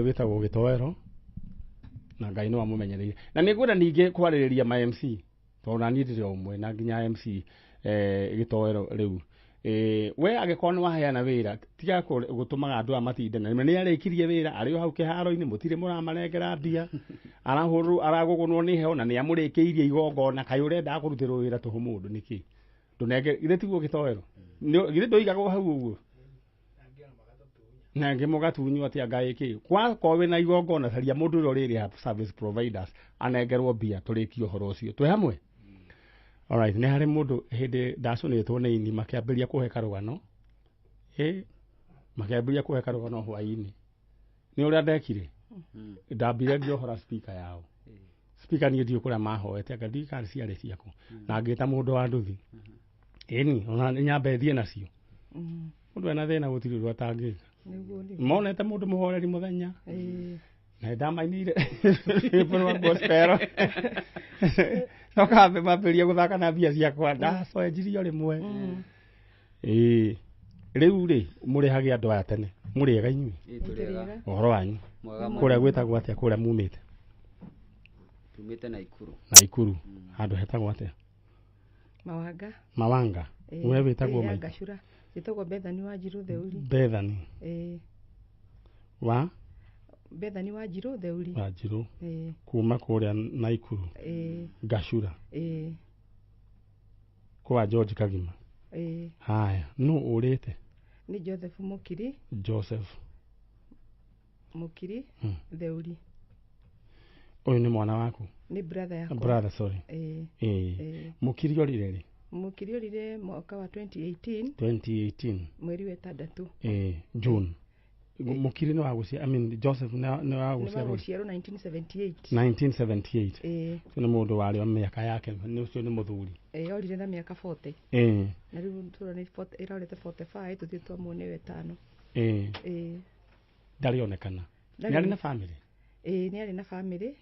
witagwo gitoero na Ngai no amumenyereire na nigwenda ninge kwaririria ma MC to na nitire umwe na nginya MC gitoero riu we agikorwo ni waheana wira tiga gutumaga andu amatindana ni arikirie wira ari hau kiharo-ini mutire muramarengera mbia aragugunwo ni heo na ni amurikiirie igongona kai urenda akurutirwo wira tuhu mundu niki ndunenge gire tiguo gitoero gire ndoigagwo hau uguo na ngi mugatunywa ati Ngai ki kwa kowe na igongona tharia mundu uri riri service providers anengerwo mbia turikio horo ucio twi hamwe. Alright, ni hari mundu hindi ndacunitwo ni ini makiambiria kuhe karugano makiambiria kuhe karugano hwaini ni uria ndekire ndambire ngiohora speaker yao speaker ni ndio kuria mahoete anga ndikari ciari ciako na ngita mundu wa nduthi ini ona nyambe thie nacio mundu ena thina gutiri ru atangika monete mundu muhoreri muthenya na ndamainire por gospel noka mapĩria guthaka na mbia ciakwa ndacoenjirio rimwe riu ri murihage andu aya tene muriega inyui uhoro wanyu kuria gwitagwo atia kuria mumite na ikuru handu hetagwo atia mawanga we witagwo Gashura witagwo Bethani wa Jiru Theuri Bethani wa Bethani wa Jiru Theuri wa Jiru kuma kuria na ikuru Gashura kwa George Kagima haya no urite ni Joseph Mukiri Theuri uyu ni mwana waku ni brother yako sorry Mukiri orire Mukiri orire mwaka wa 2018 mweri wa 6 June Mukiri no wagucia Joseph no wagucia 1978 tuna mundu wari wa miaka yake ni ucio ni muthuri orire na miaka 40 na riu tura ni 40 irorete 45 tuthie twamone wetano ndarionekana ni ari na family ni ari na family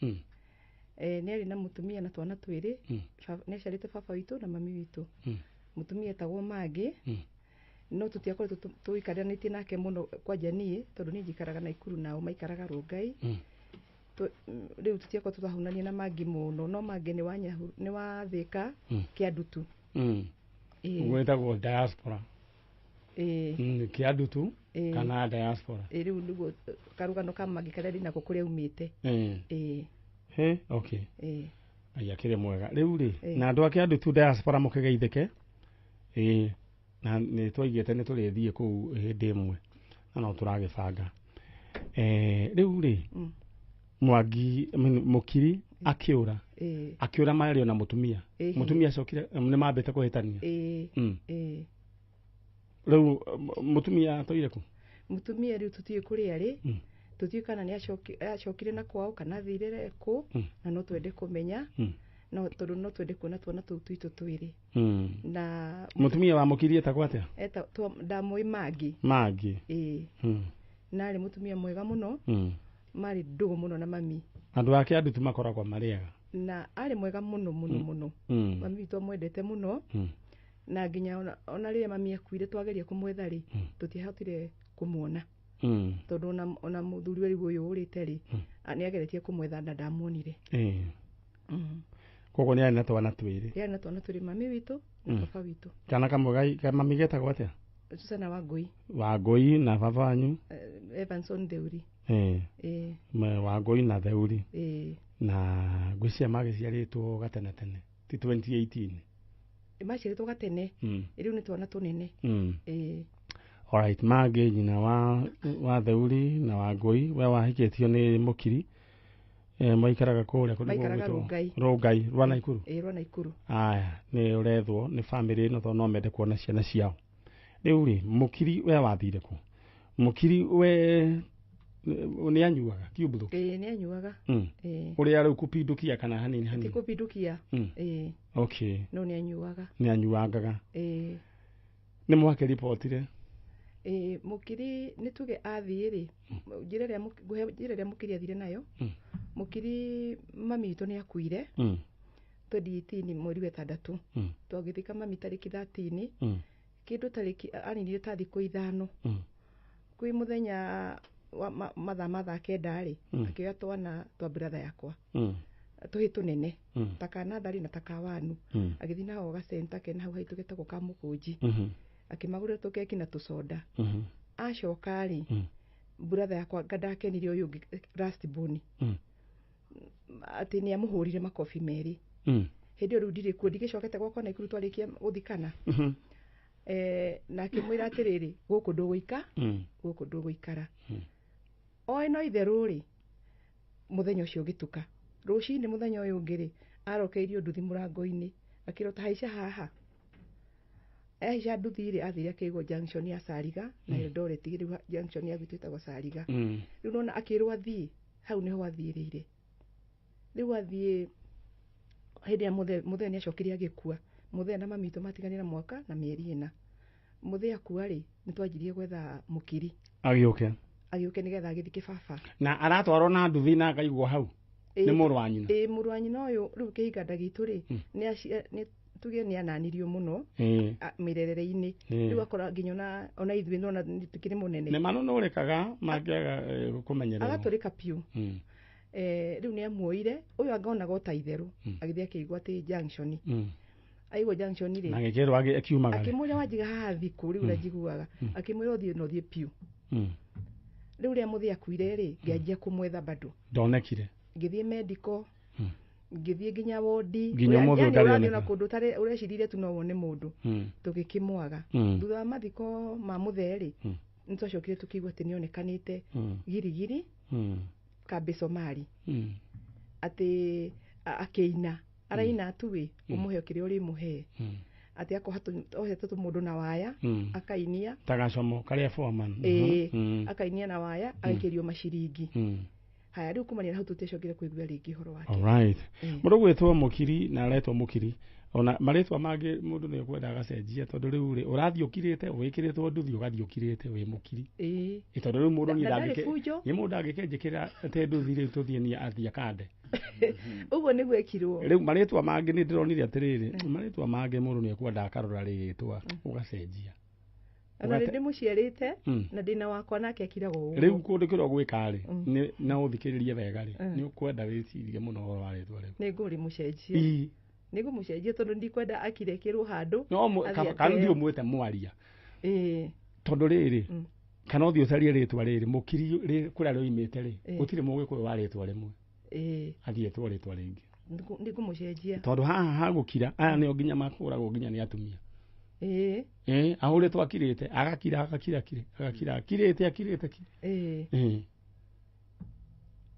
ni ari na mutumia na twana twiri ni aciarite baba witu na mami witu mutumia etagwo Magi no tutiakoretwo tuikarianitie nake muno kwa janie tondu ni njikaraga na ikuru nao maikaraga Rungai riu tutiakoretwo twahunania na Magi muno no Magi ni wathika Kiandutu gwetagwo diaspora Kiandutu kana diaspora riu niguo karugano ka Magi karia ndinako kuria umite okay aya kire mwega riu ri na andu a Kiandutu diaspora mukigeithike na ni twaigite ni turithie ku hindi imwe na no turagibanga riu ri Mwangi Mukiri akiura mario na mutumia acokire ni mambite kuhitania riu mutumia toire ku mutumia riu tutie kuri ari tutie kana ni acokire na kwao kana thirire ku na no twende kumenya no tondu no twende kuona twana tuu twitu twiri na mutumia wa Mukiri etagwo atia ndamwi Magi na ari mutumia mwega muno mari ndugu muno na mami andu ake andu tumakoragwo mariega na ari mwega muno mami witu amwendete muno na nginya ona riria mami akuire twageria kumwetha ri tutihotire kumuona tondu ona muthuri we uyu urite ri ni ageretie kumwetha na ndamuonire kogo ni ari na twana twiri mami witu na baba witu kana kamwe mami getagwo atia Susana Wangui na baba wanyu Evanson Theuri Wangui na Theuri na gwĩcia magĩciarĩtwo gatene ti 2018 maciarĩtwo gatene rĩu nĩ twana tũnene alright Magi nyina wa Theuri na Wangui we wahikĩtio nĩ Mukiri maikaraga kuria Rungai rwa Naikuru aya ni urethwo ni family no to no mende kuona ciana ciao riu ri Mukiri we wathire ku Mukiri we ni anyuaga kiubuthu ni anyuaga uria riu kupindukia kana hanini kupindukia okay no ni anyuagaga ni mwake reportire Mukiri ni tuge athie ri njira ria Mukiri athire nayo Mukiri mami witu ni akuire 2018 mweri wa 6 twagithika mami tariki 13 kindu tariki aninire ta thiku ithano kwi muthenya matha kendari akioya twana twa brother yakwa tuhi tunene takana thari na takawanu agithi naho ga center ke na hau haitu getagwo ka mukunji akimagurira tukeki na tusoda acoka ri brother yakwa ngandakenirie uyu last boni ati ni amuhurire makofi meri hindi ru ndire kuo ndigicokete gwakwa na ikuru twarikia guthikana na kimwira atiriri guku nduguikara oi no itheru ri muthenya ucio gituka rucini muthenya uyu ngiri arokeirio nduthi murango-ini akirota haica haha haica nduthi ri athire akigwo junction ya Sariga na Eldoret riu junction ya gwitwitagwo Sariga riu nona akirwo athii hau niho athirire riu athii hindi ya muthenya ni acokirie agikua muthenya na mamito matiganira mwaka na mieri ina muthenya akua ri nitwanjirie gwetha mukiri agioke nigetha agithike baba na aratwarwo na nduthi na akaigwo hau ni muru wa nyina muru wa nyina uyu riu kihinganda gitu ri ni tuge ni ananirio muno mirerere-ini riu akora nginya ona ithui nona tukiri munene ne manonurekaga mangiaga kumenyerera agaturika piu riu ni amuoire uyu angonaga ta itheru agithi akigwa ati junction aigwa junction ri agikirwo akiumaga akimwira wajiga haha thiku riu na njiguaga akimwira uthie no thie piu riu ria muthia kuire ri ngianjia kumwetha bado ndonekire ngithie medical ngithie nginya wodi nginya mundu ndari na kundu tare ureciririre tu no wone mundu tugikimwaga thutha wa mathiko ma mutheri nitwacokire tukigwa ati nionekanite girigiri kambe Somali ati akeina araina tuwe umuhe kire uri muhe ati ako ohete tu mundu na waya akainia tagacomo karia foreman akainia na waya akirio mashiringi haya riu kumania hau tutecokire kuigua ringi horo wake alright mundu gwetwo mukiri na aretwo mukiri ona maretwa mangi mundu ni kwenda agacenjia tondu riu ri urathio kirite wikiritwo nduthi ugathio kirite wi mukiri tondu riu mundu ni mundu agikenjikira te nduthi riu tuthie ni athia kande uguo ni gwekirwo riu maretwa mangi ni ndironire atiriri maretwa mangi mundu ni kwenda akarora ritwa ugacenjia ana ndi muciarite na ndina wakwa nake akiragwo uguo riu kundikirwo gwikari ni na uthikiririe wega ri ni ukwenda wicirie muno horo wa ritwa riu ni nguri mucenjia nigu mucenjia tondu ndikwenda akirekirwo handu no kana ndio mwete mwaria tondu riri kana uthio carie ritwa riri mukiri kuria roimite ri gutire mugikuyu wa ritwa rimwe athietwo ritwa ringi ndigu mucenjia tondu haha hagukira aya ni nginya makuragwo nginya ni atumia ahuritwo akirite agakira akirite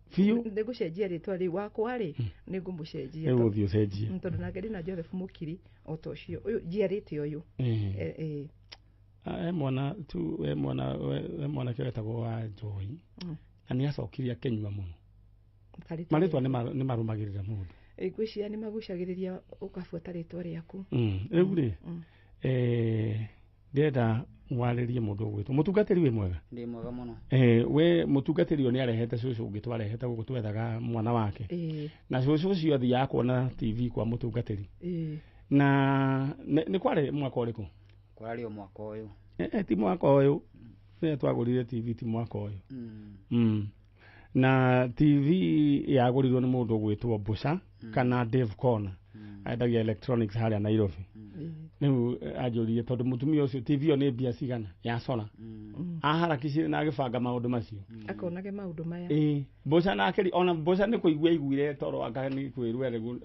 fiu ndigucenjia ritwa ri wakwa ri nigumucenjia riu uthio cenjia tondu nake ndina Joseph Mukiri otocio uyu jiarite uyu mwana kiretagwo wa Joy na ni acokirie kenyua muno maritwa ni marumagirira mundu gwiciria ni magucagiriria ukabuata ritwa riaku riu ri ndenda mwaririe mundu gwitwo mutungatiri wi mwega ndi mwega muno we mutungatiri ni arehete cucu ungi twarehete guku twethaga mwana wake na cucu ucio athia kuona TV kwa mutungatiri na ni kware mwaka uriku kwari mwaka uyu ti mwaka uyu ni twagurire TV ti mwaka uyu na TV yagurirwo ni mundu gwitwo Busha kana Dave Corner aendagia electronics haria Nairobi riu ajuririe tondu mutumia ucio TV yo ni bia cigana ya sona aharakicire na agibanga maundu macio akonage maundu maya Busha na akiri ona Busha ni kuigua iguire toro agani kwirwe regu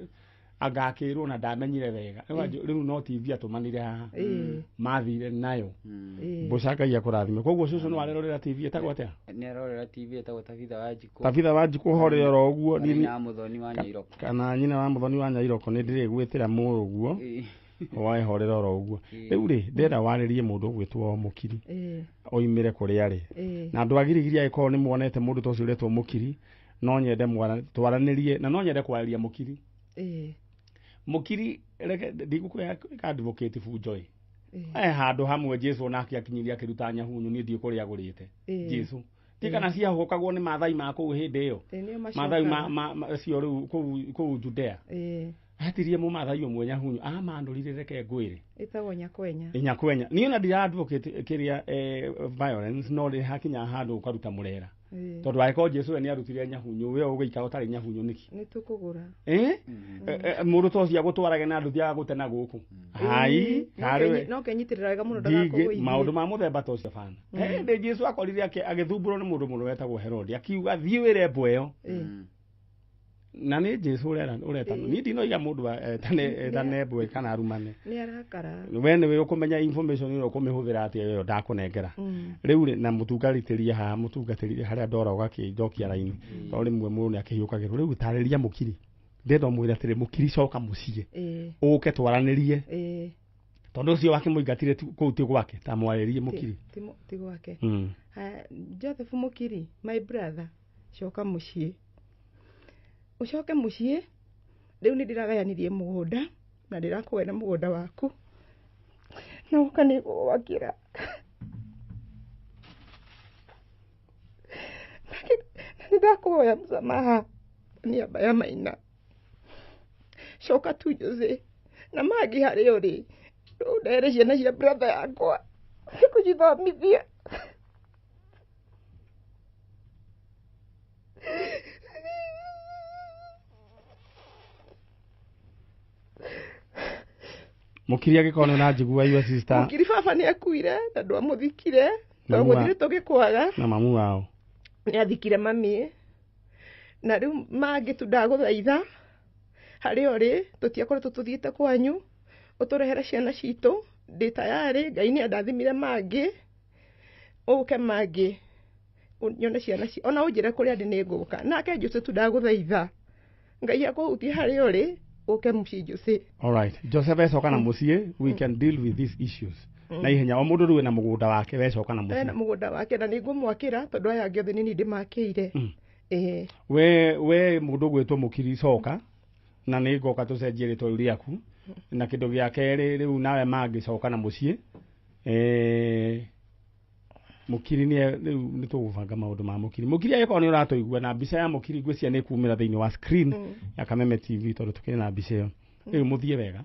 agakirwo na ndamenyire wega riu no TV atumanire haha mathire nayo Busha kaia kurathime koguo cucu no arerorera TV etagwo atia ni arorera TV etagwo Tabitha Wanjiku horera oro uguo ni muthoni wa Nyairoko kana nyina wa muthoni wa Nyairoko ni ndire gwitira muru uguo wae horera oro uguo riu ri ndera waririe mundu gwitwo Mukiri oimire kuria ri na andu agirigiria iko ni muonete mundu tocio retwo Mukiri no nyende twaranirie na no nyende kwariria Mukiri Mukiri ndigukwya advocate fu Joy handu hamwe Jesu nake akinyiria akiruta nyahunyu ni ndie kuria agurite Jesu tika na cia hokagwo ni mathai ma ku hindi iyo mathai cio riu ku Judea hatirie mu mathai umwe nyahunyu mandurire reke ngwire itagwo nyakwenya nyakwenya ni ona ndira advocate kiria violence no ri hakinya handu ukaruta murera tondu aiko Jesu ni arutire nyahunyu we ugiika utari nyahunyu niki ni tukugura mundu to cia gutwarage na nduthi ya gutena guku hai kare no kenyitirira wega muno ndagakuguithie maundu ma muthemba to cia bana ndi Jesu akorire agithumburo ni mundu muno wetagwo Herode akiuga thiwire mboyo na ni Jesu ureta ni ndino ya mundu tane bwe kana arumane ni arakara wene we ukumenya information ino kumihũthĩra atia yo ndakunengera riu na mutungatĩria ha mutungatĩria haria ndora ũgakĩnjokia raini to rimwe mũndũ akĩhiũkagĩrwo riu tarĩria mũkiri ndenda mwĩra atĩrĩ mũkiri coka mũciĩ ũke twaranĩrie tondu ũcio wakĩmũingatire kũu ti gwake ta mwarĩrie mũkiri ti gwake Joseph mũkiri my brother coka mũciĩ ucoke muciĩ riu ni ndiragayanirie mugunda na ndirakuwe na mugunda waku na ukani wakira ndakuoya msamaha niaba ya Maina coka tu Jose na magi harĩ ũrĩ ndere ciana cia brother yakwa cikũcithomithia Mukiri agikona na njigua your sister Mukiri baba ni akuire na ndwamuthikire no guthire tugikwaga na mamu wao ni athikire mami na riu mangi tu ndaguthaitha hari uri tutiakoretwo tuthiite kwanyu uturehere ciana citu ndi tayari Ngai ni andathimire mangi uke mangi nyone ciana ci ona unjire kuria ndi ni nguka nake Jose tu ndaguthaitha Ngai akuhutie hari uri uke muci Jose. All right. Joseph wecoka na muciĩ we can deal with these issues. Na ihenya o mundu ruwe na mugunda wake wecoka na muciĩ. Na mugunda wake na ningumwakira tondu aya angĩ othe nini ndimakĩire. We mundu gwitwo mũkiri coka na nĩ ngoka tucenjie rĩtwa rĩaku na kĩndũ gĩa kerĩ rĩu nawe mangĩcoka na muciĩ mukiri ni tugubanga maundu ma mukiri mukiri agĩkorwo nĩ ũratũigua na mbica ya mukiri ngwĩcia nĩ kumĩra thĩinĩ wa screen ya Kameme TV tondu tukĩrĩ na mbica ĩyo rĩu mũthiĩ wega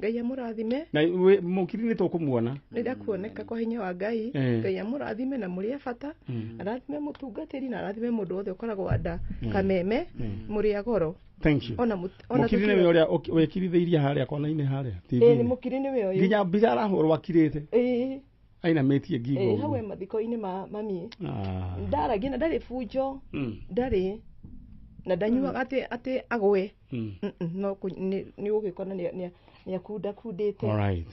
Ngai amũrathime na mukiri nĩ tũkũmuona nĩ ndakuoneka kwa hinya wa Ngai Ngai amũrathime na mũrĩ bata arathime mũtungatĩri na arathime mũndũ wothe ũkoragwo anda Kameme mũrĩ agoro. Thank you. Ona mukiri nĩ ũrĩa wĩkirithĩirie harĩa kona-inĩ harĩa TV nĩ mukiri nĩ we ũyũ nginya mbica arahũrwo akirĩte aina metie ngigo hawe mathiko-inĩ ma mami ndaragia na ndarĩ bunjo ndarĩ na ndanyuaga atĩ agwe no nĩ ũgĩkona nĩ akunda kundĩte. All right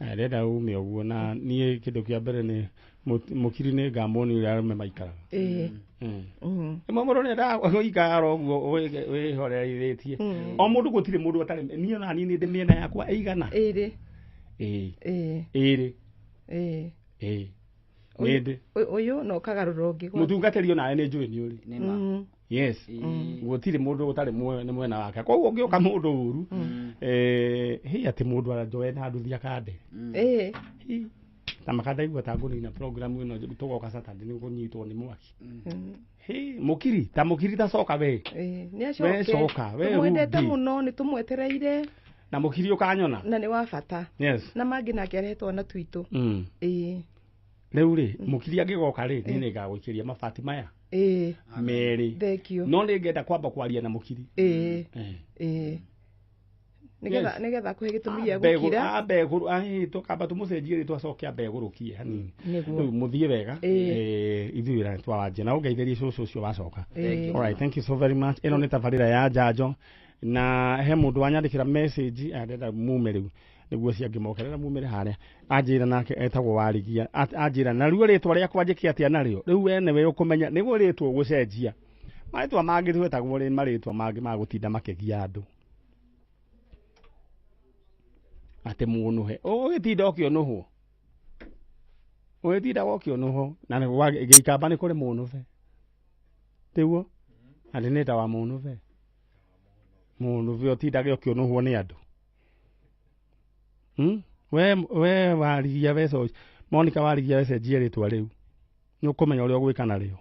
arenda ume ũguo na niĩ kĩndũ kĩa mbere nĩ mũkiri nĩ ngamoni ũrĩa arũme maikaraga mũndũ nĩ ndagũikara ũguo wĩhoreirĩtie o mũndũ gũtirĩ mũndũ atarĩ niĩ na niĩ ndĩ mĩena yakwa ĩigana ĩrĩ Nĩndĩ ũyũ no kagarũra ũngĩ mũtungatĩri o nawe nĩ njũĩ nĩ ũrĩ yes gũtirĩ mũndũ ũtarĩ mwena wake koguo ũngĩũka mũndũ ũru hĩ atĩ mũndũ aranjoe na nduthi akande na makandaigua ta ngũnina program ĩno tũgoka Saturday nĩ kũnyitwo nĩ mwaki mũkiri ta coka we coka we mwendete mũno nĩ tũmwetereire na mũkiri ũkanyona na nĩ wa bata na mangĩ nake arehetwo na twitũ rĩu rĩ mũkiri angĩgoka rĩ niĩ nĩngagũikĩria mabati maya merĩ no nĩngenda kwamba kwaria na mũkiri nĩgetha kũhe gĩtũmi gĩa gũkira mbegũrũ tũkamba tũmũcenjie rĩtwa acoke ambegũrũkie hanini rĩu mũthiĩ wega ithuĩ twawanjia na ũngeithĩrie cũcũ ũcio wacoka. All right, thank you so very much. Ĩno nĩ tabarĩra ya Njanjo na he mũndũ wanyandĩkĩra message arenda mume rĩu nĩguo ciangĩmokerera mumĩre harĩa anjĩra nake etagwo Warigia anjĩra na rĩu rĩtwa rĩakwa njĩke atĩa narĩo rĩu we nĩwe ũkũmenya nĩguo rĩtwa gũcenjia marĩtwa mangĩ twetagwo rĩ marĩtwa mangĩ ma gũtinda makĩgia andũ atĩ mũnũhe ũgĩtinda ũkĩonũhwo ũgĩtinda ũkĩonũhwo na gĩikamba nĩ kũrĩ mũnũbe tĩguo atĩ nĩ ta wa mũnũbe ũtindage ũkĩonũhwo nĩ andũ we Warigia weco Monica Warigia wecenjie rĩtwa rĩu nĩ ũkũmenya ũrĩa ũgwĩka narĩo.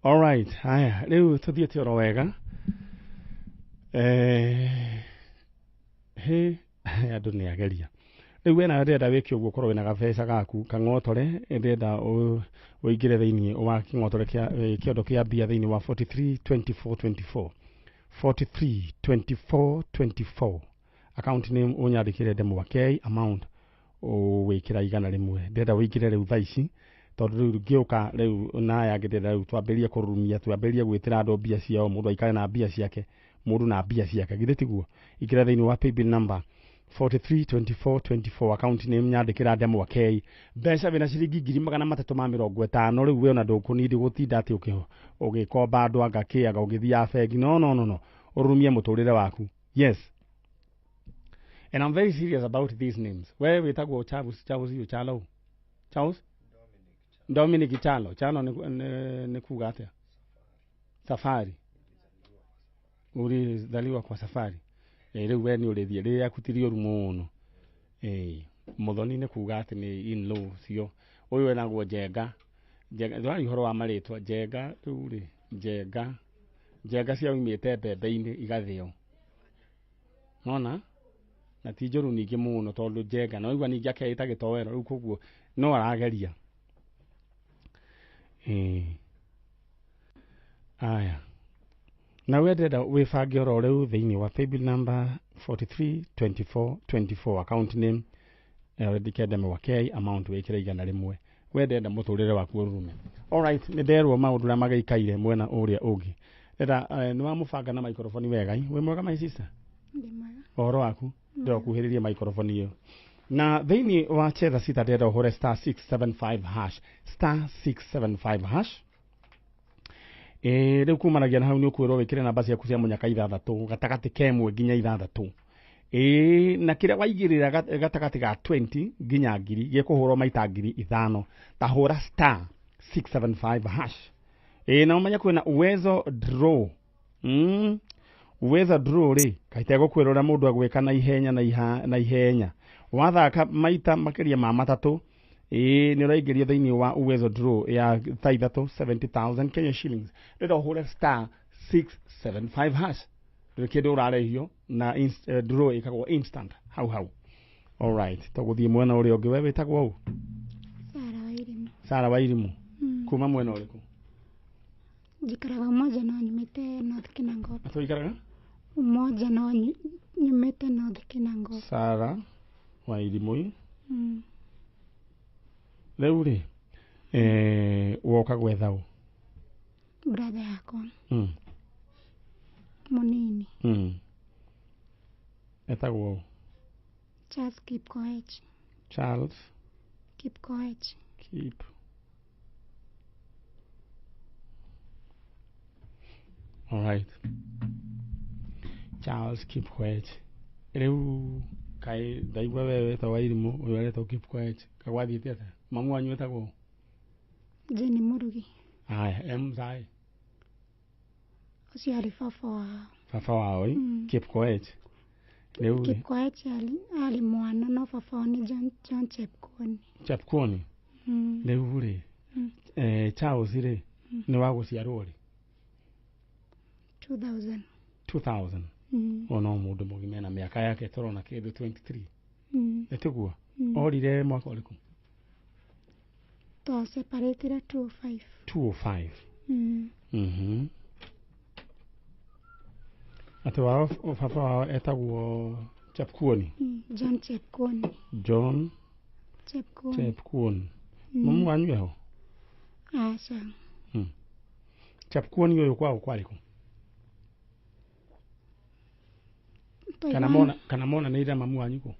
All right haya rĩu tũthiĩte oro wega andũ nĩ ageria Rĩu wena ndenda wĩke ũguo korwo wĩna gabeca gaku kang'otore ndenda ũingĩre thĩinĩ wa kĩng'otore kĩondo kĩa mbia thĩinĩ wa 432424 account name ũnyandĩkĩre Ndemwa K amount wĩkĩra 100 ndenda ũingĩre rĩu thaa ici tondũ rĩu ngĩũka rĩu naya ngĩndenda rĩu twambĩrĩrie kũrurumia twambĩrĩrie gwĩtĩra andũ mbia ciao mũndũ aikare na mbia ciake mũndũ na mbia ciake githĩ tiguo ingĩra thĩinĩ wa paybill number 432424 account name nyandĩkĩra Ndemwa K mbeca wĩna ciringi 350 rĩu we ona ndũkũnindi gũtinda atĩ ũgĩkomba andũ anga ũgĩthiaga bengi no ũrumie mũtũrĩre waku yes. And I'm very serious about these names. Where we talk about Charles you Chalo. Charles? Dominic Chalo. Chalo ni kugatia. Safari. Ulizaliwa kwa safari. Rĩu we nĩ ũrĩthie rĩrĩa akutirio rumo muthoni nĩ kuga atĩ nĩ in law cio ũyũ wenagwo Njenga ndwari ũhoro wa marĩtwa Njenga rĩu rĩ Njenga cia umĩte mbembe-inĩ igathĩo nona na ti njũru ningĩ mũno tondũ Njenga no igua ningĩ akeita gĩtowero rĩu koguo no arageria aya na wendenda wĩbange oro rĩu thĩinĩ wa paybill number 432424 account name wandĩke Ndemwa K amount wĩkĩre 100 wendenda mũtũrĩre waku ũrume. Alright nĩ nderwo maũndũ ũrĩa magĩikaire mwena ũrĩa ũngĩ ndenda nĩ wamũbanga na microphone wega wĩ mwega my sister ũhoro waku ndĩrokuhĩrĩrie microphone ĩyo na thĩinĩ wa chetha sita ndenda ũhũre *675# rĩu kumanagia na hau nĩ ũkwĩrwo wĩkĩre namba ciaku cia mũnyaka 6 gatagatĩ ka 1 nginya 6 na kĩrĩa waigĩrĩra gatagatĩ ga 20 nginya 1000 gĩkũhũrwo maita 5000 ta hũra *675# na ũmenye kwĩna uwezo draw rĩ kaita gũkwĩrwo ũrĩa mũndũ agwĩka na ihenya wathaka maita makĩria ma matatũ nĩ ũraingĩria thĩinĩ wa uwezo draw ya thaa 70,000 Kenya shillings rĩrĩa ũhũre *675# rĩrĩ kĩndũ ũrarehio na draw ĩkagwo instant hau alright tũgũthiĩ mwena ũrĩa ũngĩ we wĩtagwo ũũ Sara Wairimu kuma mwena ũrĩkũ njikaraga Umoja no nyumĩte North Kinangop atũikaraga Umoja no nyumĩte North Kinangop Sara Wairimu rĩu rĩ woka gwetha ũ brother yakwa mũnini etagwo Charles Kipkoech alright Charles Kipkoech rĩu kai ndaigua wewe ta Wairimu ũyũ aretwo Kipkoech kagwathiĩte atĩa mamu wanyu etagwo Jenny Murugi aya mzai ũcio arĩ baba wao Kipkoech rĩu Kipkoech arĩ mwana no baba wao nĩ John Chepkwony rĩu rĩ Charles rĩ nĩ wa gũciarwo rĩ 2000 ona mũndũ mũgima na mĩaka yake tũrona kĩndũ 23 etiguo orire mwaka ũrĩkũ twaseparatire 205 atĩ wao baba wao etagwo Chepkwony John Chepkwony mamu wanyu eho aca Chepkwony ũyũ kwao kwarĩkũ kana mona nĩ ira mamu wanyu kũ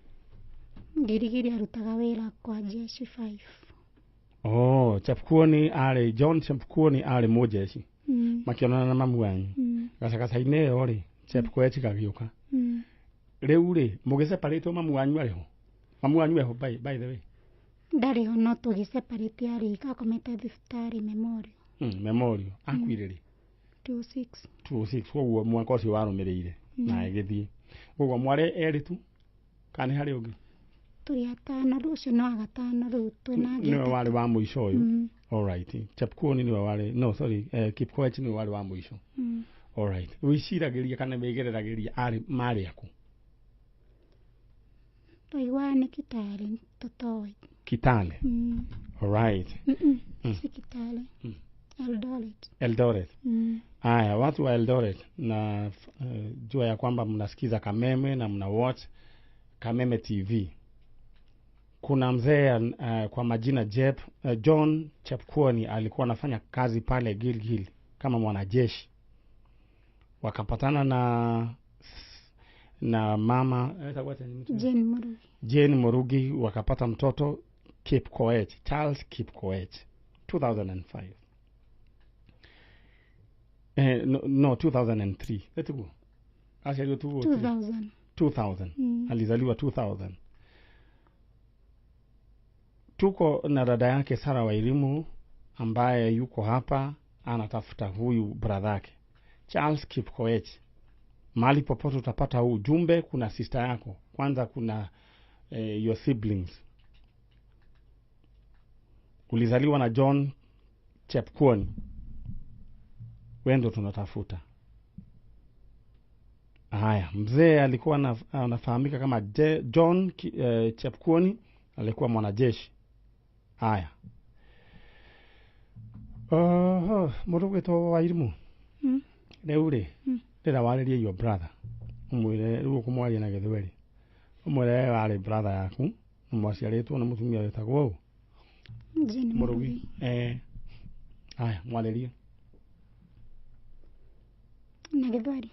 ndirigiri arutaga wĩra kwa jeshi 5 John Chepkwony arĩ mũjeshi makĩonana na mamu wanyu gacagaca-inĩ ĩyo rĩ Chepkoech gagĩũka rĩu rĩ mũgĩseparĩtwo mamu wanyu arĩho mamu wanyu eho by the way ndarĩ ho no tũgĩseparĩte arĩ akomete thibitarĩ Memorial akuire rĩ 26 koguo mwaka ũcio warũmĩrĩire na agĩthiĩ koguo mwarĩ erĩ tu kana harĩ ũngĩ tũrĩ atano rũcio no agatano rĩu twĩna nĩwe warĩ wa mũico ũyũ alright Chepkwony nĩwe warĩ Kipkoech nĩwe warĩ wa mũico alright wĩciragĩria kana wĩgereragĩria marĩ akũ Toiwa ni Kitale Totoi. Kitale. Alright. Si Kitale. Eldoret. Haya, watu wa Eldoret na jua ya kwamba mnasikiza Kameme na mna watch Kameme TV. Kuna mzee kwa majina John Chepkwony alikuwa anafanya kazi pale Gilgil kama mwanajeshi. Wakapatana na mama Jane Murugi, wakapata mtoto Kipkoech, Charles Kipkoech, 2005. No, 2003. Let's go. Actually 2000. Alizaliwa 2000. Tuko na dada yake Sara Wairimu ambaye yuko hapa anatafuta huyu brother yake Charles Kipkoech. Mali popote utapata huu ujumbe, kuna sister yako. Kwanza kuna your siblings. Ulizaliwa na John Chepkwony. Wendo tunatafuta. Haya, mzee alikuwa anafahamika kama John Chepkwony, alikuwa mwanajeshi. Haya. Muruge to Wairimu. Leure. Ndira waririe your brother. Umwire ruo kumwaria na Githweri. Umwire wari brother yaku, mwaciaritwo na mutumia wetagwo u. Murugi. Haya, mwaririe. Na Githweri.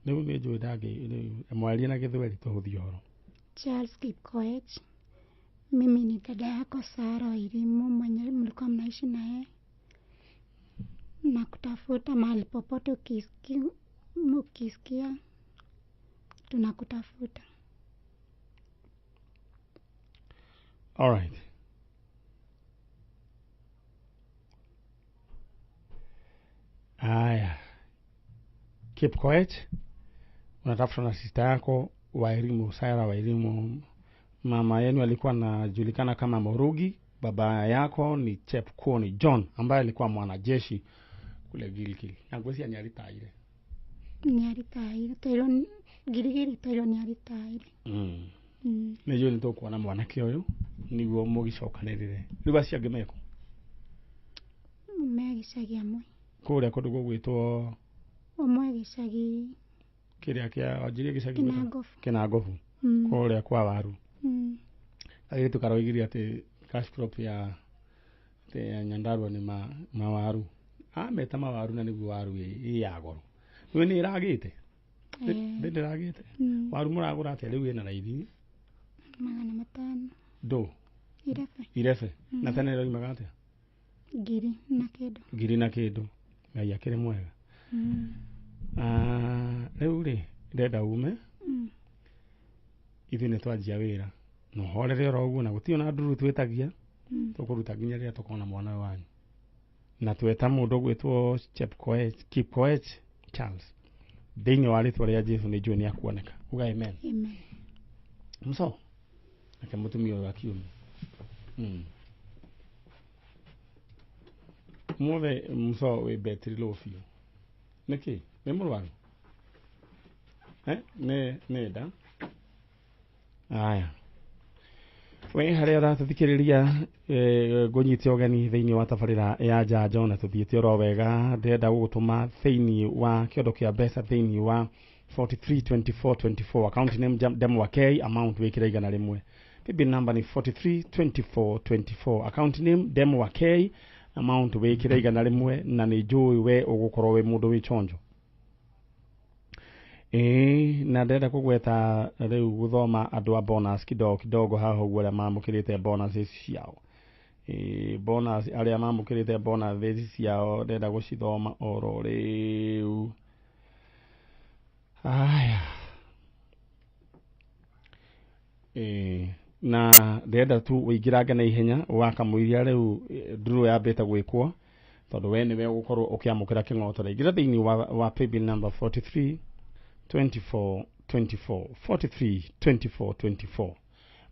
Ni njo ndage mwaririe na Githweri tuhuthio horo. Charles Kipkoech. Mimi ni dada yako Sara Wairimu mwenye mlikuwa mnaishi naye. Na kutafuta mahali popote ukisikia tunakutafuta. Alright. Aya. Kipkoech, unatafuta na sister yako Wairimu, Sara Wairimu. Mama yenu alikuwa anajulikana kama Murugi, baba yako ni Chepkwony John ambaye alikuwa mwanajeshi kule Gilgil. Nagwesi anyaritaire. Nyaritaire, toiro Gilgil toiro nyaritaire. Nejo nito kuona mwanake uyu niguo mugicokanirire. Riba cia Gemeko. Megicagi amwe. Kuria kundu gugwitwo omwe gicagi kiria kia ajirie gicagi Kinangofu. Kuria kwa Waru. Agitu karoigiria ati cash crop ya Nyandarua ni Waru. Meta Waru na niguo Waru ya goro. We ni iragite. Ndiragite. Waru muragura ati riu ina raithi. 500. Do. Irefe. Na tene roi magate. Giri na kindu. Ngai akire mwega. Riu ri ndenda ume. Ithu ni twanjia wira. No horere oro uguo na gutio na nduru twetagia. Tukuruta nginya ria tukona mwana wanyu. Na tweta mundu gwitwo Kipkoech Charles. Thĩinĩ wa rĩtwa rĩa Jesũ nĩ njũĩ nĩ akuoneka. Uga amen. Amen. Mso. Ake mutumia wa kiume. Mwe mso we betri lofio. Niki, we mũrwaru. Nenda. Aya. We harĩa ũratũthikĩrĩria ngũnyite ũgeni thĩinĩ wa tabarĩra ya Njanjo na tũthiĩte oro wega. Ndĩrenda gũgũtũma thĩinĩ wa kĩondo kĩa mbeca thĩinĩ wa 432424 account name Demo K amount wĩkĩra igana rĩmwe. Paybill number ni 432424 account name Demo K amount wĩkĩra igana rĩmwe na nĩ njũĩ we ũgũkorwo wĩ mũndũ wĩ chonjo. Na ndenda kugweta riu guthoma andu a bonus kidogo haha uguo aria mamukirite bonus ciao. Bonus aria mamukirite bonus ciao ndenda gucithoma oro riu. Aya. Na ndenda tu uingirage na ihenya wakamuiria riu nduru yambite gwikwo tondu we niwe ugukorwo ukiamukira king'otore igira thiini wa paybill number 432424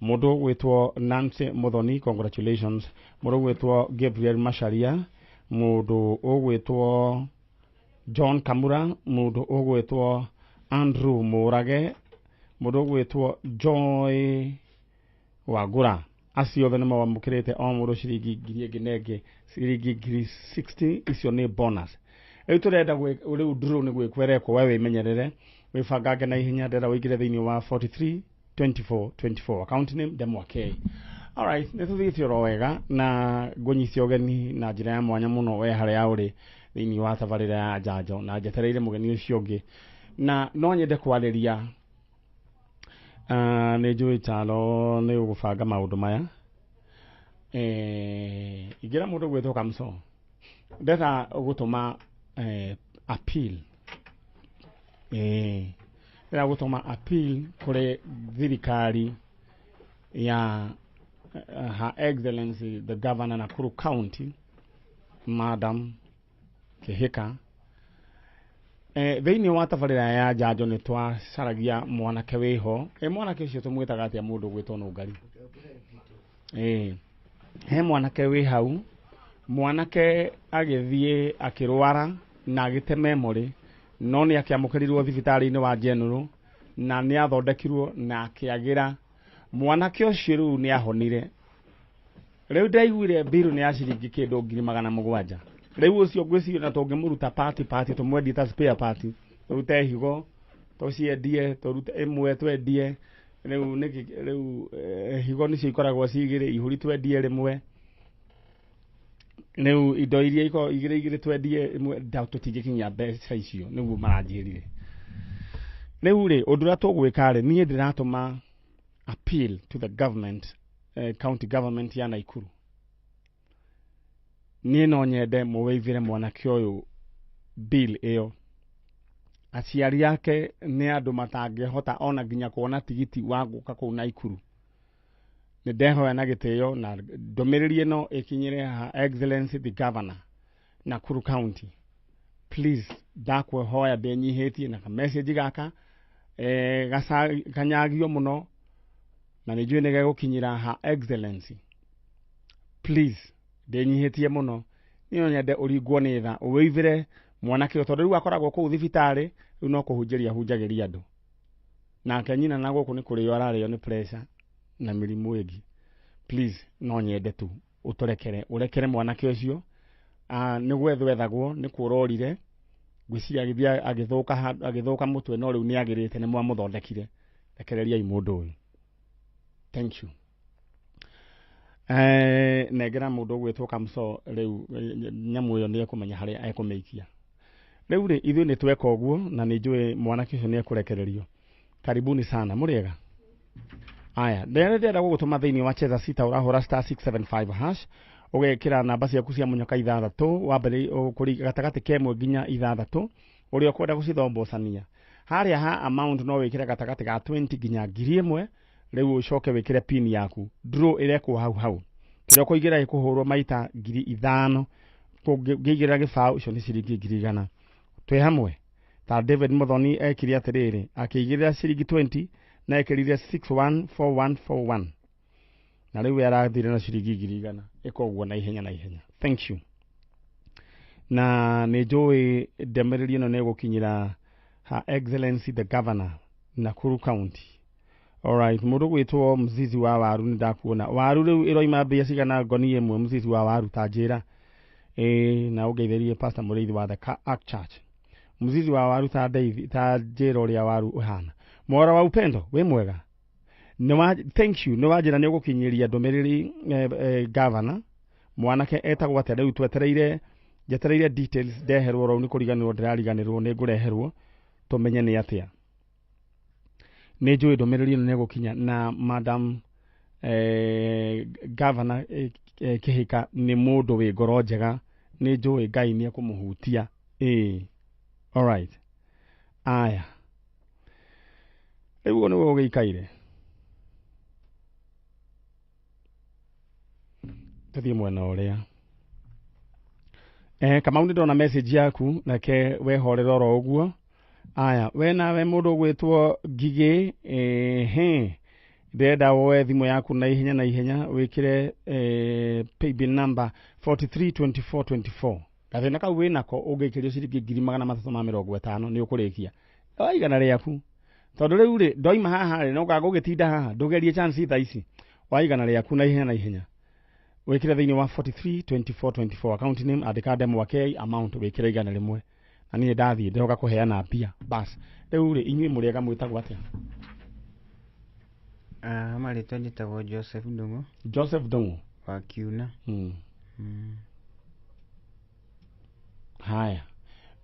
mundu gwitwo Nancy Muthoni, congratulations. Mundu gwitwo Gabriel Masharia, mundu ogwitwo John Kamura, mundu ogwitwo Andrew Murage, mundu gwitwo Joy Wagura acio othe nimawamukirite o mundu ciringi ngiri ingi nenge ciringi ngiri 60 icio ni bonus. Riu turenda riu draw ni gwikwerekwo we wimenyerere wibangange na ihenya ndera wigire thiini wa 432424 account name Demwake. Alright, nituthithio ro wega na ngũnyithia ũgeni na njĩra ya mwanya mũno we harĩa ũrĩ thĩinĩ wa tabarĩra ya Njanjo na njetereire mũgeni ũcio ũngĩ na no nyende kwarĩria nĩ njũĩ talo nĩ ũgũbanga maũndũ maya ingĩra mũndũ gwĩtwo Kamso ndeta gũtũma appeal ndeta gũtũma appeal kũrĩ thirikari ya Her Excellency the Governor Nakuru County Madam Kihika thĩinĩ wa tabarĩra ya Njanjo nĩ twacaragia mwanake wĩho mwanake ũcio tũmwĩtaga atĩa mũndũ gwĩtwo Nũngari he mwanake wĩ hau mwanake agĩthiĩ akĩrwara na agĩte memory no nĩ akĩamũkĩrirwo thibitarĩ-inĩ wa General na nĩ athondekirwo na akĩagĩra mwanake ũcio rĩu nĩ ahonire rĩu ndaiguire bill nĩ ya ciringi kĩndũ 700,000 rĩu ũcio ngwĩciria na tũngĩmũruta party tũmwendie ta spare party tũrute higo tũciendie tũrute ĩmwe twendie rĩu higo nĩcio ikoragwo cigĩrĩ ihuri twendie rĩmwe rĩu indo iria igĩrĩ twendie ĩmwe tũtingĩkinyia mbeca icio nĩguo maranjĩrire rĩu rĩ ũndũ ũrĩa tũgwĩka rĩ niĩ ndĩratũma appeal to the government county government ya Naikuru niĩ no nyende mũweithire mwanake ũyũ bill ĩyo aciari yake nĩ andũ matangĩhota ona nginya kuona tigiti wa gũka kũu Naikuru nĩ ndehoya na gĩtĩo na ndũmĩrĩri ĩno ĩkinyĩre Her Excellency the Governor Nakuru County please ndakwĩhoya ndĩnyihĩtie na message gaka kanyagio mũno na nĩ njũĩ nĩ gegũkinyĩra Her Excellency please ndĩnyihĩtie mũno niĩ nyende ũringwo nĩ tha ũweithire mwanake tondũ rĩu akoragwo kũu thibitarĩ rĩu no kũhunjĩria hunjagĩria andũ nake nyina na gũkũ nĩ kũrĩo ararĩo nĩ pressure na mĩrimũ ĩngĩ please no nyende tu ũrekere mwanake ũcio nĩ gwethagwo nĩ kũrorire ngwĩciria agĩthũka mũtwe no rĩu nĩ agĩrĩte nĩ mwamũthondekire rekereriai mũndũ ũyũ thank you negera mũndũ gwĩtwo Kamso rĩu nyamũ ĩyo nĩ ekũmenya harĩa ekũmĩikia rĩu rĩ ithuĩ nĩ tweka ũguo na nĩ njũĩ mwanake ũcio nĩ ekũrekererio karibuni sana mũrĩega aya ndĩrenda gũgũtũma thĩinĩ wa cheza sita ũrahũra *675 hash ũgekĩra namba ciaku cia mũnyoka 6 wambere kũrĩ gatagatĩ kemwe nginya 6 ũrĩa ũkwenda gũcithombocania harĩa ha amount no wĩkĩre gatagatĩ ga 20 nginya 1,000 rĩu ũcoke wĩkĩre pin yaku draw ĩrekwo hau kĩrĩa ũkũigĩra ĩkũhũrwo maita 5,000 kũngĩigĩra gĩbaũ icio nĩ ciringi 100 twĩ hamwe ta David Muthoni ekire atĩrĩrĩ akĩigĩrĩra ciringi 20 na ekĩrire 614141 na rĩu arathire na ciringi 100 ĩkoguo na ihenya thank you na nĩ njũĩ ndemĩrĩri ĩno nĩ gũkinyĩra Her Excellency the Governor Nakuru County. Alright, mũndũ gwĩtwo Mzizi wa waru nĩ ndakuona waru rĩu ĩroima mbia cigana ngoni ĩmwe Mzizi wa waru ta njĩra na ũngeithĩrie Pastor Mũrĩithi wa the Ark Church Mzizi wa waru ta njĩra ũrĩa waru ũhana mwara wa upendo wĩ mwega thank you nĩ wanjĩra nĩ ũgũkinyĩria ndũmĩrĩri governor mwanake etagwo atĩa rĩu njetereire details ndeherwo rĩu nĩ kũriganĩrwo ndĩrariganĩrwo nĩ ngũreherwo tũmenye nĩ atĩa nĩ njũĩ ndũmĩrĩri ĩno nĩ gũkinya na madam governor Kihika nĩ mũndũ wĩ ngoro njega nĩ njũĩ Ngai nĩ ekũmũhutia alright aya rĩu nĩwe ũgĩikaire tũthiĩ mwena ũrĩa Kamau nĩ ndona message yaku nake wehorera oro ũguo aya we nawe mũndũ gwĩtwo Ngigĩ ndĩrenda woe thimũ yaku na ihenya wĩkĩre paybill number 432424 gathĩna kau wĩnako ũngĩkĩrio ciringi 350 nĩ ũkũrĩkia igana rĩaku tondu riu ri ndoima haha ri no gagugitinda haha ndugerie chance tha ici waigana riaku na ihenya wikire thiini wa 432424 account name andika demo wake amount wikire igana rimwe na nie ndathie ndoga kuheana mbia bas riu ri inyui muriega mwitagwo atia Marĩtwa njĩtagwo Joseph Ndung'u wa Kiuna. Haya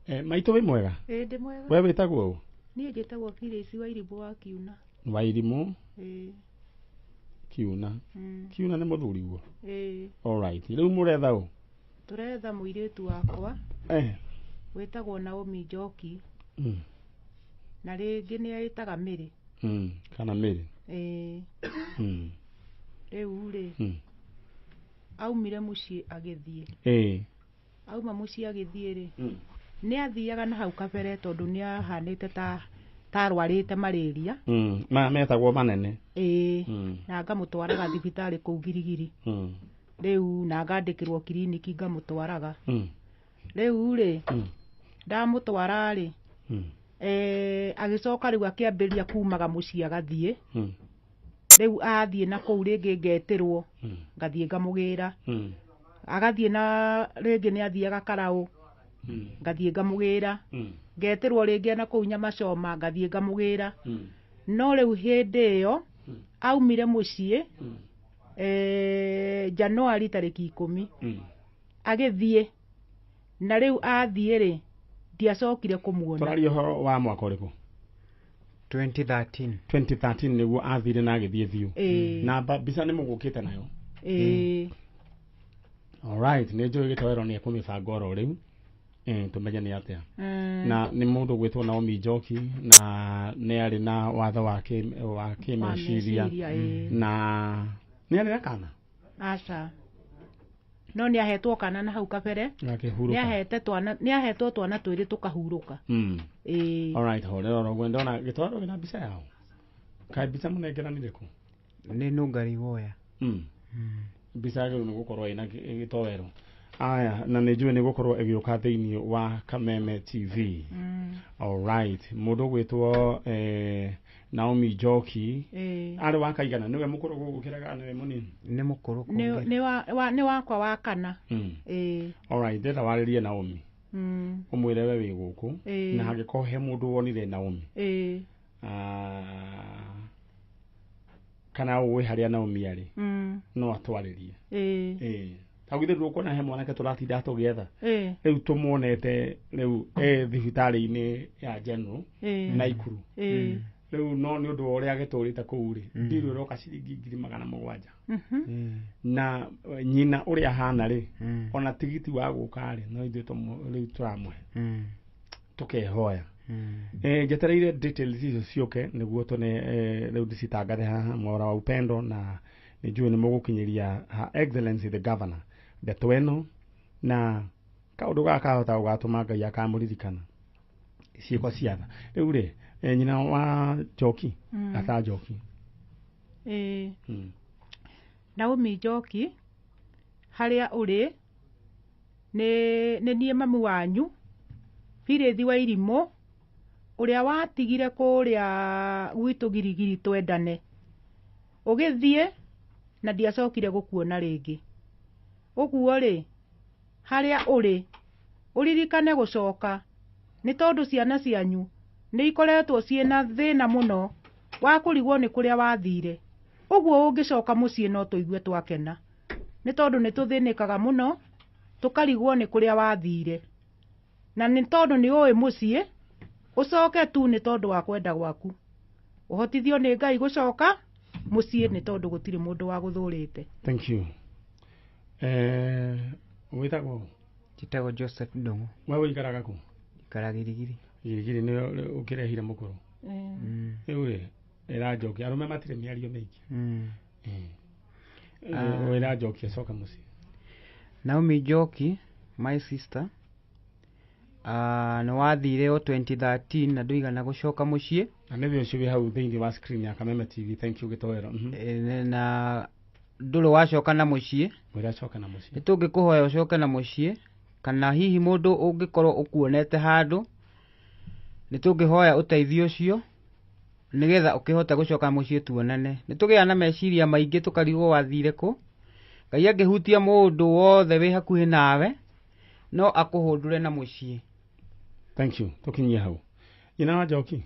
maitũ wĩ mwega Ndĩ mwega. we wĩtagwo ũ Niĩ njĩtagwo Phyllis wa Irimũ wa Kiuna. wa Irimũ Kiuna Kiuna nĩ mũthuri guo alright rĩu mũretha ũ Tũretha mũirĩtu wakwa wĩtagwo Naomi Njoki na rĩngĩ nĩ aĩtaga Mĩrĩ kana Mĩrĩ rĩu rĩ aumire mũciĩ agĩthiĩ auma mũciĩ agĩthiĩ rĩ nĩ athiaga na hau kabere tondũ nĩ ahanĩte ta arwarĩte malaria metagwo manene na ngamũtwaraga thibitarĩ kũu Girigiri rĩu na ngandĩkĩrwo kiriniki ngamũtwaraga rĩu rĩ ndamũtwara rĩ agĩcoka rĩu akĩambĩrĩria kumaga mũciĩ agathiĩ rĩu athiĩ na kũu rĩngĩ ngetĩrwo ngathiĩ ngamũgĩra agathiĩ na rĩngĩ nĩ athiaga Karaũ ngathiĩ ngamũgĩra ngetĩrwo rĩngĩ na kũu Nyamacoma ngathiĩ ngamũgĩra no rĩu hĩndĩ ĩyo aumire mũciĩ Januari tarĩki 10 agĩthiĩ na rĩu athiĩ rĩ ndiacokire kũmuona tũraria ũhoro wa mwaka ũrĩkũ 2013 nĩguo athire na agĩthiĩ biũ na mbica nĩ mũgũkĩte nayo alright nĩ njũĩ gĩtoero nĩ ekũmĩbanga oro rĩu tumenye nĩ atĩa na nĩ mũndũ gwĩtwo Naomi Njoki na nĩ arĩ na watho wa kĩmeciria na nĩ arĩ na kana aca no nĩ ahetwo kana na hau kabere nĩ ahetwo twana twĩrĩ tũkahurũka alright horera oro gwenda na gĩtoero gĩna mbica yao kaĩ mbica mũnengeranire kũ nĩ nũngari woya mbica yake nĩ gũkorwo ĩna gĩtoero aya na nĩ njũĩ nĩ gũkorwo ĩgĩũka thĩinĩ wa Kameme TV alright mũndũ gwĩtwo Naomi Njoki arĩ wa kaigana nĩwe mũkũrũ gũgũkĩraga nĩwe mũnini nĩ mũkũrũ nĩ wakwa wa kana alright ndĩrenda warĩrie Naomi ũmwĩre we wĩ gũkũ na hangĩkorwo he mũndũ wonire Naomi kana ũĩ harĩa Naomi arĩ no atwarĩrie tagithĩ ndũkuona he mwanake tũratinda tũgĩetha rĩu tũmuonete rĩu thibitarĩ-inĩ ya General Naikuru rĩu no nĩ ũndũ wa ũrĩa agĩtũrĩte kũu rĩ ndirĩ ũroka ciringi 700 na nyina ũrĩa hana rĩ ona tigiti wa gũka rĩ no ithuĩ rĩu tũramũhe tũkehoya njetereire details icio ciũke nĩguo tũne rĩu ndĩcitangathe haha mwara wa upendo na nĩ njũĩ nĩ mũgũkinyĩria Her Excellency the Governor ndeto ĩno na kaũndũ gaka kahota gũgatũma Ngai akamũririkana ciĩko cia tha rĩu rĩ nyina wa Njoki ata Njoki Naomi Njoki harĩa ũrĩ nĩ niĩ mamu wanyu Phyllis wa Irimũ ũrĩa watigire kũrĩa gwitũ Girigiri twendane ũgĩthiĩ na ndiacokire gũkuona rĩngĩ ũguo rĩ harĩa ũrĩ ũririkane gũcoka nĩ tondũ ciana cianyu nĩ ikoretwo ciĩna thĩna mũno wa kũrigwo nĩ kũrĩa wathire ũguo ũngĩcoka mũciĩ no tũigue twakena nĩ tondũ nĩ tũthĩnĩkaga mũno tũkarigwo nĩ kũrĩa wathire na nĩ tondũ nĩ ũĩ mũciĩ ũcoke tu nĩ tondũ wa kwenda gwaku ũhotithio nĩ Ngai gũcoka mũciĩ nĩ tondũ gũtirĩ mũndũ wa gũthũrĩte. Thank you. Wĩtagwo njĩtagwo Joseph Ndung'u. we wĩikaraga kũ? Ikara Girigiri. Girigiri nĩ ũkĩrehire mũkũrũ rĩu rĩ ĩranjokia arũme matirĩ mĩario mĩingĩ ĩranjokia coka mũciĩ. Naomi Njoki my sister nĩ wathire o 2013 na ndũigana gũcoka mũciĩ na nĩ ũcio wĩ hau thĩinĩ wa screen ya Kameme TV. Thank you gĩtoero na ndũrĩ wacoka na mũciĩ ũracoka na mũciĩ nĩ tũngĩkũhoya ũcoke na mũciĩ kana hihi mũndũ ũngĩkorwo ũkuonete handũ nĩ tũngĩhoya ũteithio ũcio nigetha ukihota gucoka mucii tuonane nitugia na meciria maingi tukarigwo wathire ku Ngai angihutia mundu wothe wi hakuhi nawe no akuhundure na mucii. Thank you. Tukinyia hau. Ina wa Njoki.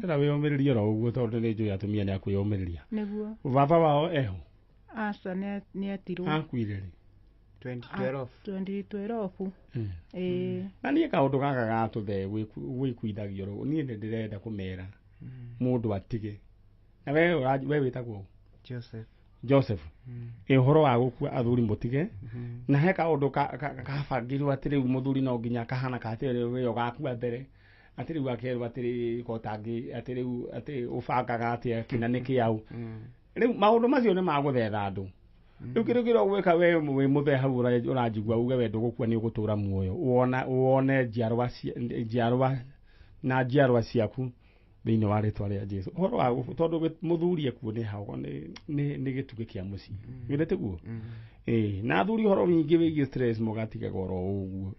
Era wiyumiriria ro uguo tondu ni njui atumia ni akuyumiriria. Niguo. Baba wao eho. Asa ni atirwo. Akuire ri. 2012. Na niä kaå gaka gatå the gwä kuithagio rå niä nä ndä renda kå mera må ndå atige na we wä tagwo Joseph ä å horo wa gå kua athuri må tige na he kaå ndå kabangä rwo atä rä u må thuri no nginya kahana katä rä o gakua mbere atä rä u akerwo atä rä kotangä atä rä u atä å bangaga atä kä na nä kä au rä u maå ndå macio nä magå thetha andå rä kä rä kä ro gwä ka we wä må the hau å ranjigua uge we ndå gå kua nä å gå tå ra muoyo wone njiarwa ciaku thä inä wa rä twa rä a Jesu horo wa tondå må thuri ekuo nä hao nä gä tugä kä a må ciä gä thä guo na thuri horo nyingä wä giä må gatigaga oro å guo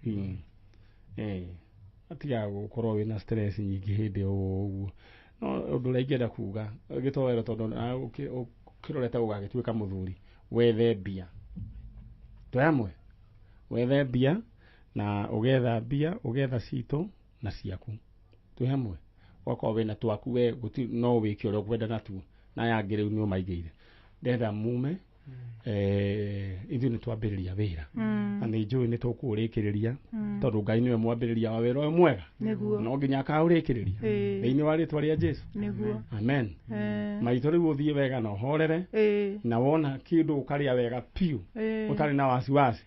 atigaga gå korwo wä na nyingä hä ndä o å guo no å ndå å rä a ingäenda kuga gä towero tondå kä rorete gå gagä tuä ka må thuri wethe mbia tå hamwe wethe mbia na ugetha mbia ugetha citå na ciaku tå hamwe wakorwo wä na twaku we no wä ke å rä a kwenda natuo na yangä rä u nä å maigä ire ndenda mume ithuä nä twambä rä ria wä ra na nä njå ä nä tå kå å rä kä rä ria tondå Ngai nä we mwambä rä ria wa wä ra å yå mwega no nginya akaå rä kä rä ria thä inä wa rä twa rä a Jesu amen maitå rä u å thiä wega na å horere na wona kä ndå å karä a wega piå å tarä na wasiwasi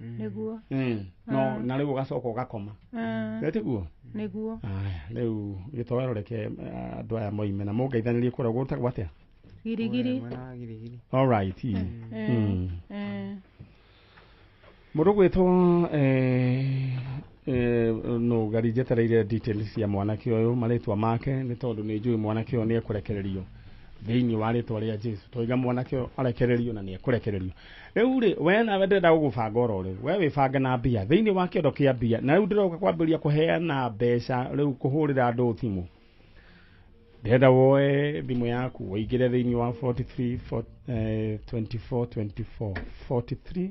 no na rä u å gacoka å gakoma gätä guo rä u gä towero reke andå aya moime na må ngeithanä rie kå ragwo gå tagwo atä a girigiri alright må ndå gwä two no gari njetereire details cia mwanake å yå marä twa make nä tondå nä njå mwanake å nä ekå rekererio thä inä wa rä twa rä a Jesu toiga mwanake å arekererio na nä ekå rekererio rä u rä we nawe ndenda gå gå banga oro rä we wä bange na mbia thä inä wa kä ondo kä a mbia na rä u ndä roka kwambä ria kå heana mbeca rä u kå hå rä ra andå thimå ndenda woe thimå yaku woingä re thä inä wa 43 24 43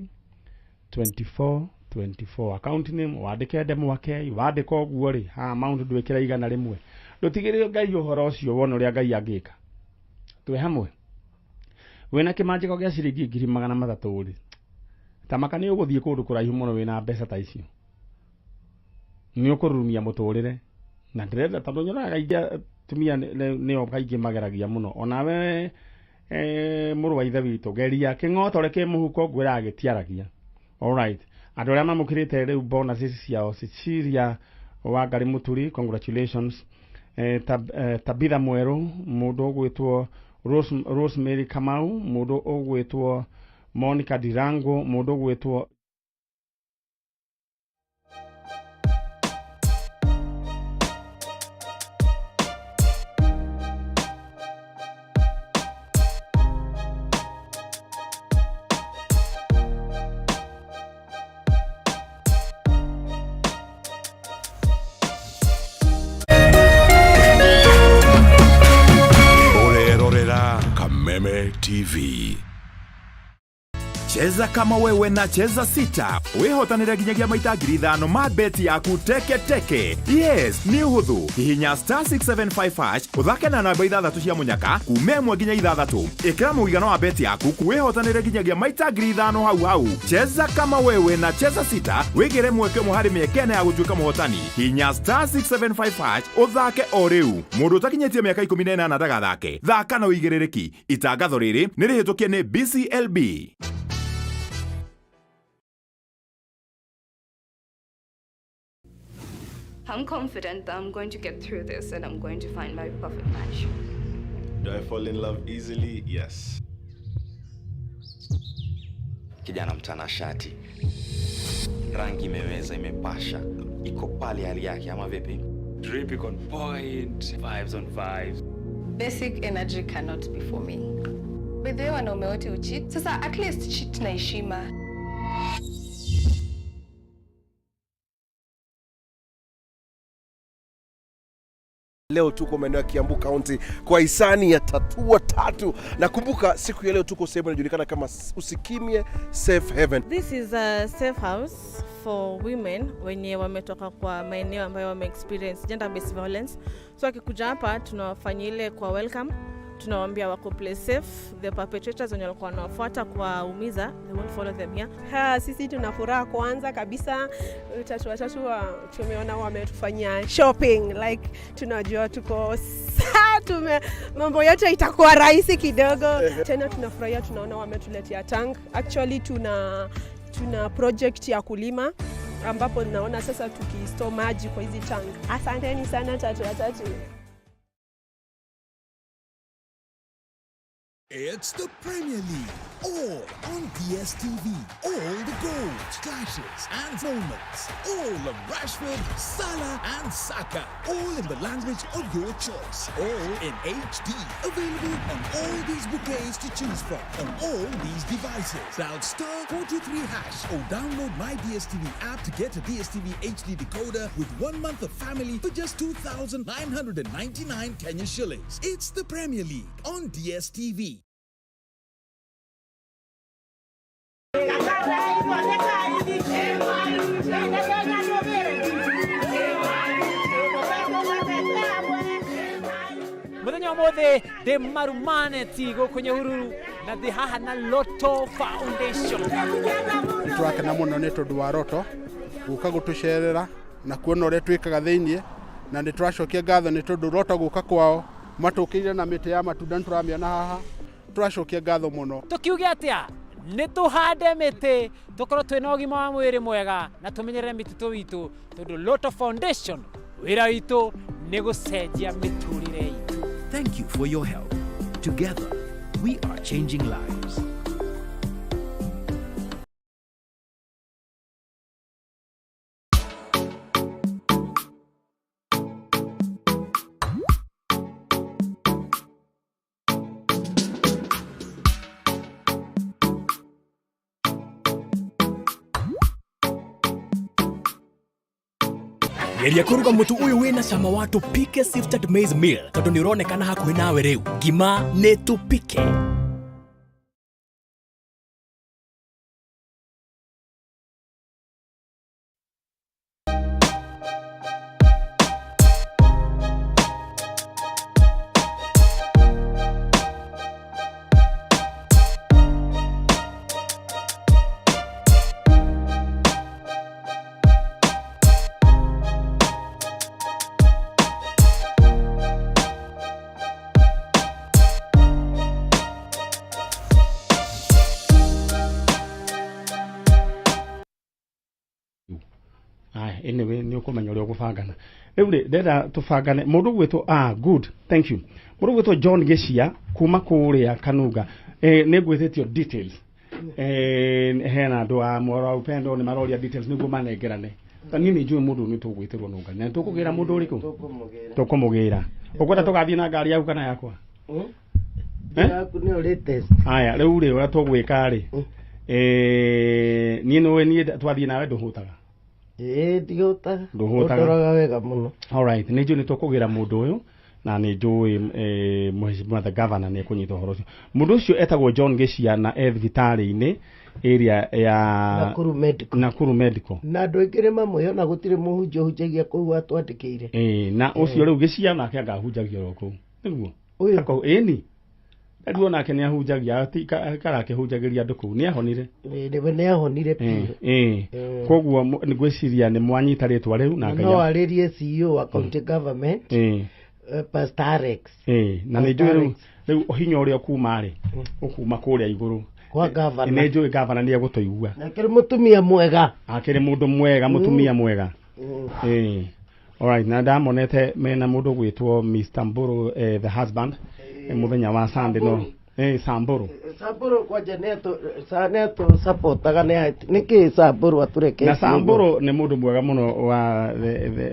24 account name wandike ndemwake wandika å guo rä ha amount ndwä kä ra igana rä mwe ndå tigä rä Ngai å horo å cio wona å rä a Ngai angä ka twä hamwe wä na kä manjä ko gä a ciringi 300,000 rä tamaka nä å gå thiä kå ndå kå raihu må no wä na mbeca ta icio nä å kå rurumia må tå rä re na ndä renda tondå nyonaga kaingä tumia nä o kaingä mageragia må no onawe må rå wa ithe witå geria kä ng'otore kä må huko ngwä raga gä tiaragia alright andå arä a mamå kä rä te rä u bonus ciao Cecilia Wangari Muturi congratulations Tabitha Mweru må ndå å gwä two Rosemary Kamau må ndå å gwä two Monica Dirango må ndå å gwä two Kameme TV. Cheza kama wewe na cheza sita. Wihotanire nginyagia maita 5,000 ma beti yaku teke teke. Yes, ni huthu. Hihinya *675# uthake na namba 6 cia munyaka kume 1 nginya 6. Ikira muigano wa beti yaku kuwihotanire nginyagia maita 5,000 hau hau. Cheza kama wewe na cheza sita. Wigire mweke muhari miekene ya gutuika muhotani. Hihinya *675# uthake o riu. Mundu takinyetie miaka 18 ndagathake. Thaka na uigirereki. Itangatho riri ni rihitukie ni BCLB. I'm confident that I'm going to get through this and I'm going to find my perfect match. Do I fall in love easily? Yes. Kijana mtanashati, rangi imeweza, imepasha, iko pale hali yake ama vipi? Drip iko on point, vibes on vibes. Basic energy cannot be for me. By the way, wanaume wote ucheat. Sasa at least cheat na heshima. leo tuko maeneo ya Kiambu County kwa hisani ya Tatua Tatu. Na kumbuka siku ya leo tuko sehemu inajulikana kama Usikimye Safe Haven. This is a safe house for women wenye wametoka kwa maeneo ambayo wame experience gender based violence. So akikuja hapa tunawafanyia ile kwa welcome, tunawaambia wako play safe, the perpetrators wenye walikuwa wanawafuata kwa umiza they won't follow them here. Sisi tuna furaha kwanza kabisa, watatu tumeona wametufanyia shopping, like tunajua tuko mambo yote itakuwa rahisi kidogo. Tena tunafurahia tunaona wametuletea tank. Actually tuna project ya kulima ambapo naona sasa tukistore maji kwa hizi tank. Asanteni sana Tatu. It's the Premier League, all on DSTV. All the goals, clashes and moments. All of Rashford, Salah and Saka. All in the language of your choice. All in HD. Available on all these bouquets to choose from. On all these devices. Dial *423# or download my DSTV app to get a DSTV HD decoder with 1 month of family for just 2,999 Kenya shillings. It's the Premier League on DSTV. Muthenya mothe de marumane tigo kwenye hururu na de haha na Lotto Foundation. Twakena muno ni tondu wa Lotto guka gutucerera na kuona ore twikaga theinie na ni twacokia ngatho ni tondu Lotto guka kwao matukire na miti ya matunda turamiona haha twacokia ngatho muno. Tukiuge atia ni tuhande miti tukorwo twina ugima wa mwiri mwega na tumenyerere mititu witu tondu Lotto Foundation wira witu ni gucenjia miturire yitu. Thank you for your help. Together, we are changing lives. Geria kuruga mutu uyu wina cama wa tupike sifted maize meal tondu ni uronekana hakuhi nawe riu. Ngima ni tupike. Anyway ni ukomenya uri gufangana riu ndenda tufangane mundu gwitwo good thank you mundu gwitwo John Geshia kuma kuria Kanuga ni gwithitio details hena andu a mwara upendo ni maroria details niguo manengerane tani ni njui mundu ni tugwitirwo nunga na tukugira mundu uriku tukumugira ukwenda tugathie na ngari yaku kana yakwa yaku ni latest aya riu ri ura tugwika ri ni no ni twathie nawe nduhutaga Diota. Ndoroga wega muno. All right, ni njui ni tukugira mundu uyu na ni njui mheshimiwa the governor ni kunyita horo ucio. Mundu ucio etagwo John Geshia na thibitari-ini area ya Nakuru Medical. Na andu aingire mamwe ona gutire muhunjo hunjagia kuu atwandikiire. Na ucio riu Geshia nake angahunjagia ro kuu. Niguo. Uyu ako ni Ndio nake ni ahunjagia karake hunjagiria andu kuu ni ahonire. Ni ahonire pi. Koguo ngwiciria ni mwanyita ritwa riu na Ngai. No aririe CEO wa county government. Pastor Alex. Na ni njui riu hinya uria kuma ri ukuma kuria iguru. Kwa governor. Ni njui governor ni agutoigua. Na kiri mutumia mwega. Akiri mundu mwega mutumia mwega. Alright, na ndamonete mena mundu gwitwo Mr. Mburu the husband muthenya wa Sunday no Samburu kwa Janeto supportaga niki Samburu atureke na Samburu ni mundu mwega muno wa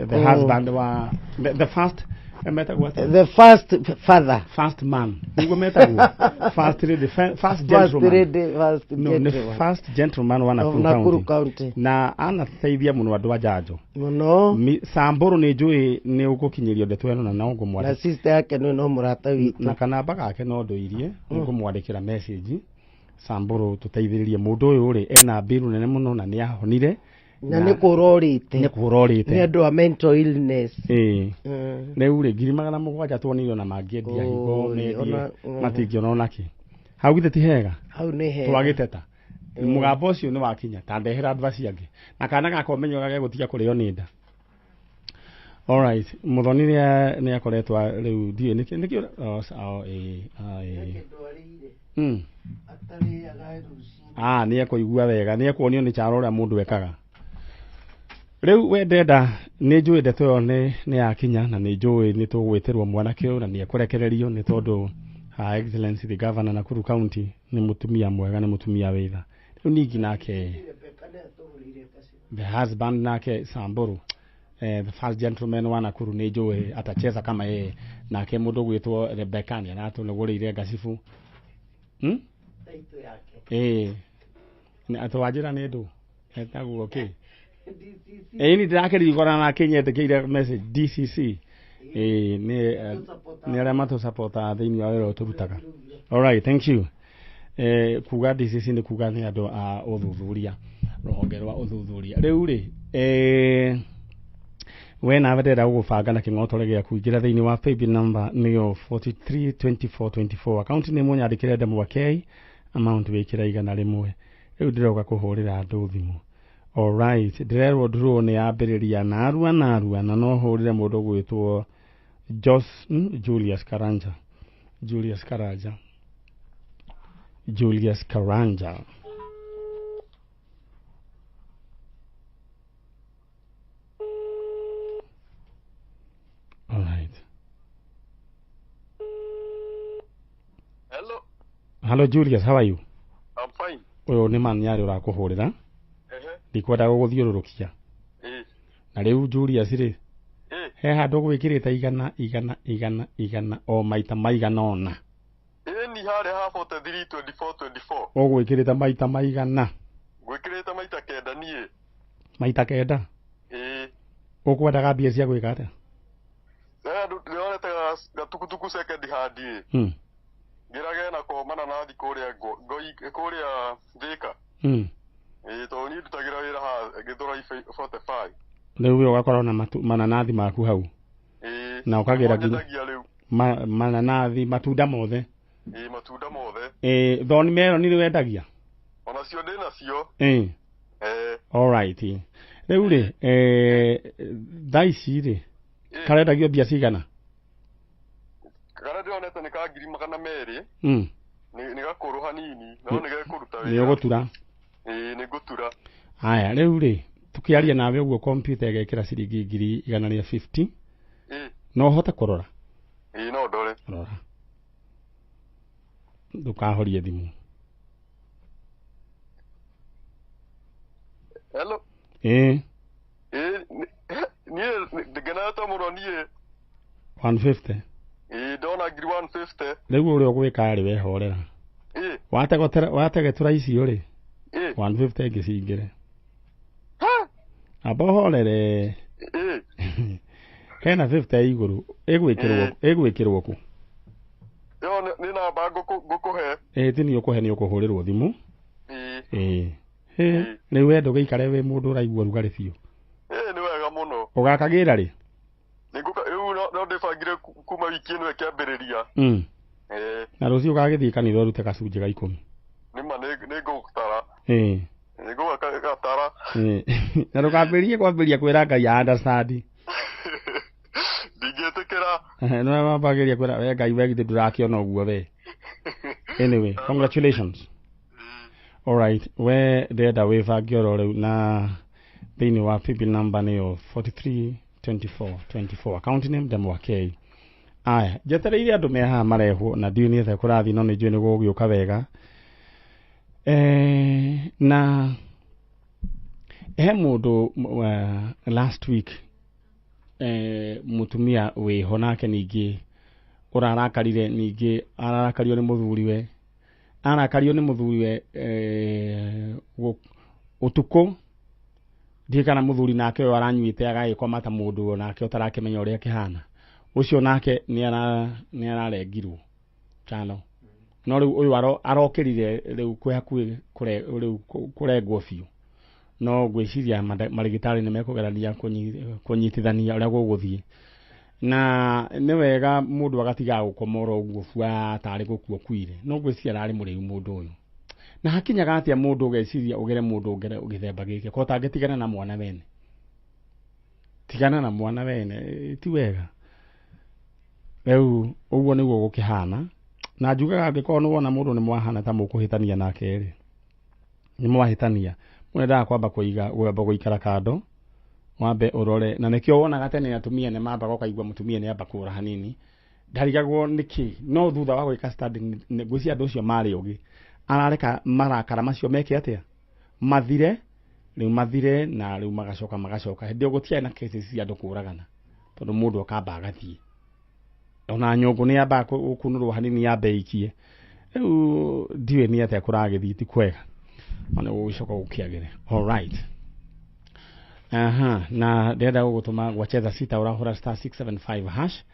the husband wa the first The first father. First man. Ngo metagwo. First lady, first gentleman. No, first gentleman wa Nakuru County. Na anateithia muno andu a Njanjo. Muno. Samburu ni njui ni ugukinyirio ndeto eno na ngumwandikira. Na sister yake no murata witu. Na kanamba gake no ndoirie ngumwandikira message. Samburu tuteithiririe mundu uyu ri ena mbiru nene muno na ni ahonire. Na nä kå rorä te nä andå a mental illness rä u rä 700 tuonire na mangä endia higo matingä ona ona kä hau githä ti hega twagä teta må gambo å cio nä wakinya ta ndehera ndwa ciangä na kana gakomenyo gage gå tiga kå rä o nä nda må thoni nä akoretwo rä u ndiä nä kä nä ekå igua wega nä ekuonio nä charo å rä a må ndå ekaga Riu we ndenda ni njui ndeto yo ni yakinya na ni njui ni tugwitirwo mwanake uyu na ni ekurekererio ni tondu excellency the governor Nakuru County ni mutumia mwega ni mutumia witha riu ningi nake the husband nake Samburu the first gentleman wa Nakuru ni njui atacheza kama yeye nake mundu gwitwo Rebecca ni anatunegurire ngacibu ni atwajira ni ndu etagwo okay ni ndirakerigora na Kenya tekeire message DCC ni ara mato supporta thini wa wero turutaga. All right, thank you. Kuga DCC ni kuga ni andu a uthuthuria ruhonge rwa uthuthuria riu ri we na vendera gubanga na king'otore gia kuingira thini wa paybill number niyo 432424 account ni munyandikire ndemu wa K amount wikira igana rimwe riu ndiroga kuhurira andu thimu. All right, ndirerwo ndurwo ni yambiriria na arua na no hurire mundu gwitwo Julius Karanja. All right. Hello Julius, how are you? I'm fine. Uyu ni man yari urakuhurira. Ndikwenda guguthiururukia na riu Julius ri he handu gwikirite igana o maita maigana ona ni hare ha 432424 gwikirite maita maigana gwikirite maita kenda nie maita kenda ukwenda gambia cia gwika atia ndionete gatukutuku second hand ngirage na komana na thi kuria kuria thika to ni ndutagira wira ha githura 45 riu yo gakorwo na mananathi maku hau na ukagira mananathi matunda mothe matunda mothe thoni mero ni wendagia ona cio ndina cio all right riu ri thaici ri karendagio mbia cigana ndionete ni ka 200 ni gakuru hanini no ni gekuruta wira ni ugutura ni gutura haya riu ri tukiaria nawe uguo computer igekira ciringi 150 no hote kurora no ndore rora ndukahorie thimu hello nie ndegenata muno nie 150 ndona ngiri 150 riu uri ugwika ari wehorera wategetura icio ri 150 ngicingire abohorere hena 50 iguru igwikirwo ku yo ni namba ngukuhe tini ukuhe ni ukuhurirwo thimu ni wendo gikare we mundu uraigua rugari biu ni wega muno ugakagira ri no ndibangire kuma wiki ino ikiambiriria na rucio ugagithii kanitha urute gacunji ga 10 nima ni ngutara Nego gatara. Na ndukambĩrĩrie kwambĩrĩria kwĩra Ngai ya understand. Ndingĩtĩkĩra. No wambagĩrĩria kwĩra we Ngai we githĩ ndũrakĩona ũguo we. Anyway, congratulations. All right, we ndenda wĩbange oro rĩu na thĩinĩ wa paybill number nĩyo 432424 account name Ndemwa K. Aya, njetereire andũ me haha marehwo na ndiũ nĩ kũrathi no nĩ njũĩ nĩ gũgĩũka wega. Na he mũndũ last week mutumia wiho nake ningi urarakarire ningi ararakario ni muthuriwe arakario ni muthuriwe utuko ndikana muthuri nake we aranyuite agagikoma ta mundu nake utarakimenya uria kihana ucio nake ni ararengirwo chano no riu uyu arokirire riu kwe hakuhi kurengwo biu no gwiciria marigitari ni mekugerania kunyitithania uria guguthie na ni wega mundu agatiga gukomora uguo bua tari gukua kuire no gwiciria ari muriu mundu uyu na hakinyaga atia mundu ugeciria ugere mundu ugere ugithemba gike ko tangitigana na mwana wene tigana na mwana wene ti wega riu uguo niguo gukihana na njugaga angĩkorwo nĩ wona mũndũ nĩ mwahana ta mũkũhĩtania nake rĩ nĩ mwahĩtania mũnendaga kwamba gũikara kando wambe ũrore na nĩkĩo wonaga tene atumia nĩ mambaga ũkaigua mũtumia nĩ amba kũra hanini ndarigagwo nĩkĩ no thutha wa gwĩka studying ngwĩciria andũ ũcio marĩ ũgĩ arareka marakara macio meke atĩa mathire rĩu mathire na rĩu magacoka hĩndĩ ĩyo gũtiarĩ na cases cia andũ kũragana tondũ mũndũ akamba agathiĩ ona nyũngũ nĩ yamba kunurwo hanini yambe ikie riu ndiwe ni ate kuragithii ti kwega ona gũcoka gũkiagire all right na ndenda gũgũtũma gwacheza sita urahura star 675 hash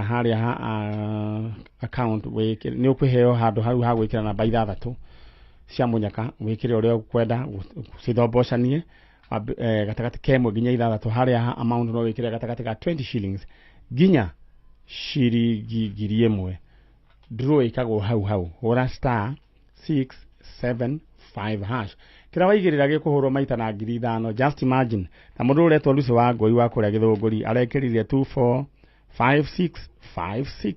haria account wikire ni ukuheo handu hau ha gwikira namba 6 cia munyaka wikire uria ukwenda cithombocanie gatagati kemwe nginya 6 haria amount no wikire gatagati ka 20 shillings ginya shiringi ngiri ĩmwe draw ikagwo hau hura star 675 hash kira waigirira gikuhurwo maita na ngiri 5 just imagine na mundu uretwo Lucy wa ngoi wa kuria githunguri arekirire 245656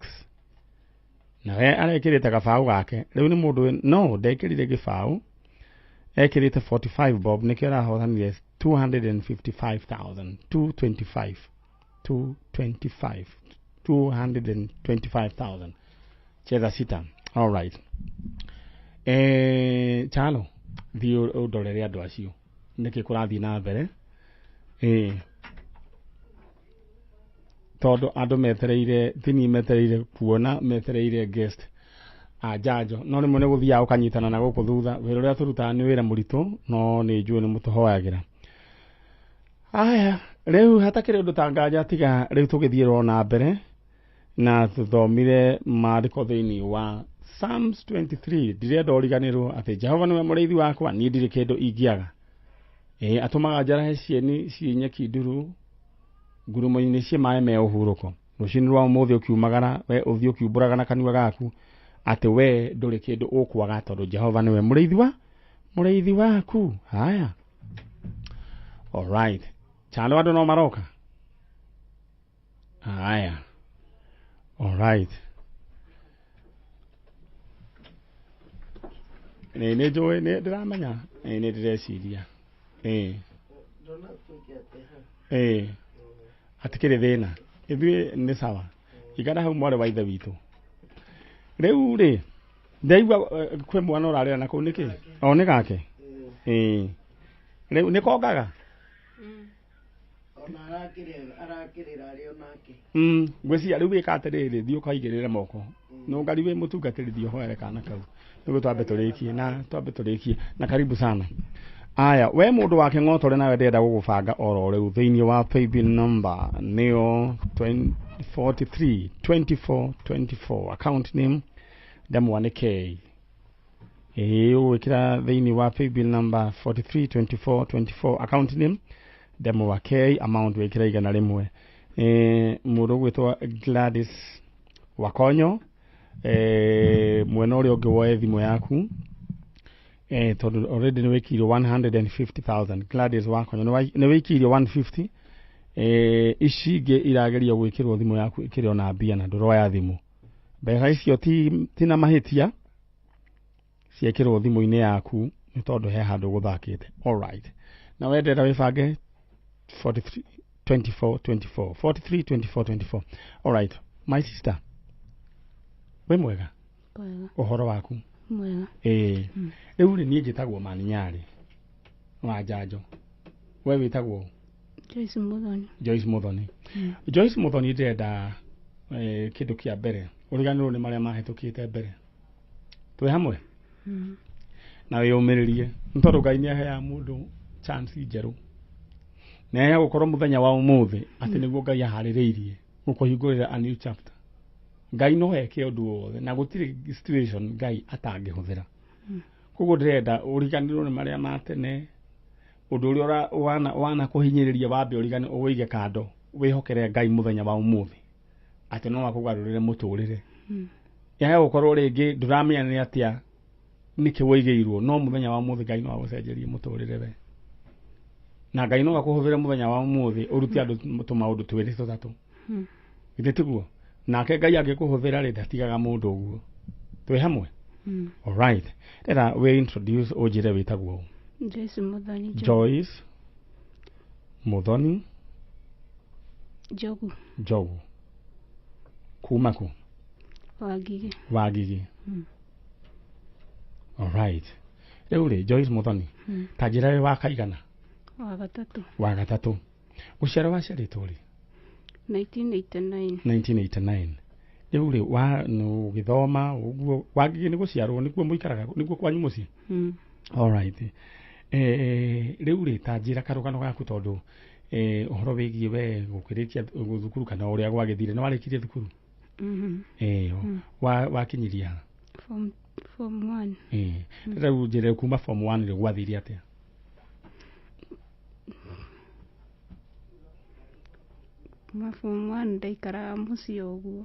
na we arekirite gabau gake riu ni mundu no ndekirire gibau ekirite 45 bob nikio arahothanire 225,000 cheza sita all right chalo thio udorere andu acio niki kurathi na mbere todo andu metereire thini metereire kuona metereire guest Njanjo no rimwe ni guthia ukanyitana na guku thutha wira uria turutaga ni wira muritu no ni njue ni mutuhoyagira aya riu hatakire undu tanganja tiga riu tugithie na mbere na tuthomire maandiko thiini wa Psalms 23 direnda origanirwo ati Jehova niwe muriithi wakwa ni ndiri kindu ingiaga atumaga njarahe cieni cinyeki nduru ngurumo-ini cia maĩ me ũhurũko rucini rwa ũmũthĩ ũkiumagara we ũthiĩ ũkiumbũraga na kanua gaku ati we ndũrĩ kĩndũ ũkwaga tondũ Jehova niwe mũrĩithi waku haya all right chalo andũ no maroka haya all right nĩ njũĩ nĩ ndĩramenya nĩ ndĩreciria atikĩrĩ thĩna ithuĩ nĩ sawa ikara hau mwarĩ wa ithe witũ rĩu rĩ ndaigua kwĩ mwana ũrarĩra na kũu nĩkĩ nĩ gake rĩu nĩ kongaga ona arakĩrĩra arĩ onake ngwĩciria rĩu wĩka atĩrĩrĩ thiĩ ũkaigĩrĩre moko nũngari wĩ mũtungatĩrithio hoere kana kau nĩguo twambe tũrĩkie na karibu sana aya we mũndũ wa kĩng'otore nawe ndĩrenda gũgũbanga oro rĩu thĩinĩ wa paybill number nĩyo 432424 account name ndemwa nĩ K ũgwĩkĩra thĩinĩ wa paybill number 432424 account name ndemwa K amount wĩkĩra igana rĩmwe mũndũ ũgwĩtwo Gladys Wakonyo mwena ũrĩa ũngĩ woe thimũ yaku tondũ already nĩ wĩkirio 150,000 Gladys Wakonyo nĩ wĩkirio 150 ici ingĩ irageria gwĩkĩrwo thimũ yaku ĩkĩrĩ ona mbia na ndũroya thimũ mbeca icio ti na mahĩtia ciĩkĩrwo thimũ-inĩ yaku nĩ tondũ he handũ gũthakĩte all right na wendera wĩbange 432424 all right my sister we mwega ũhoro waku mwega rĩu nĩ niĩ njĩtagwo Maninyarĩ wa Njanjo we wĩtagwo Joyce Muthoni. Joyce Muthoni. Joyce Muthoni ndenda kindu kia mbere uriganirwo ni maria mahetukite mbere twi hamwe na wiyumiririe ntondu Ngai niaheaga mundu chance njeru na ya gukorwo muthenya wa umuthi ati niguo Ngai ahaririirie gukuhingurira a new chapter. Ngai no eke undu wothe na gutiri situation Ngai atangihuthira. Koguo ndirenda uriganirwo ni maria matene undu uria wana kuhinyiriria wambe urigani uwige kando wihokere Ngai muthenya wa umuthi ati no akugarurire muturire. Ya gukorwo ringi nduramenya ni atia niki wigiirwo no muthenya wa umuthi Ngai no agucenjerie muturire we na Ngai no akuhuthire muthenya wa umuthi uruti andu tumaundu twiri tutatu gitiguo nake Ngai angikuhuthira ri ndatigaga mundu uguo twi hamwe. All right, let we introduce ojire witagwo Joyce Muthoni. Joyce Muthoni Jogu kuma ku Wagigi. All right, rĩu Joyce Muthoni tajira we wakaigana wa gatatu guciara waciarĩtwo rĩ 1989. Rĩu wa no githoma uguo Wagigi ni guciarwo nikuo muikaraga nikuo kwanyu muci. All right, rĩu tajira karugano gaku tondu uhoro wigie we gukirikia thukuru kana uria gwagithire ni warikirie thukuru? Wakinyiria form 1. Rĩu njĩre kuma form 1 rĩ gwathire atia? Form 1 ndaikaraga muciĩ ũguo.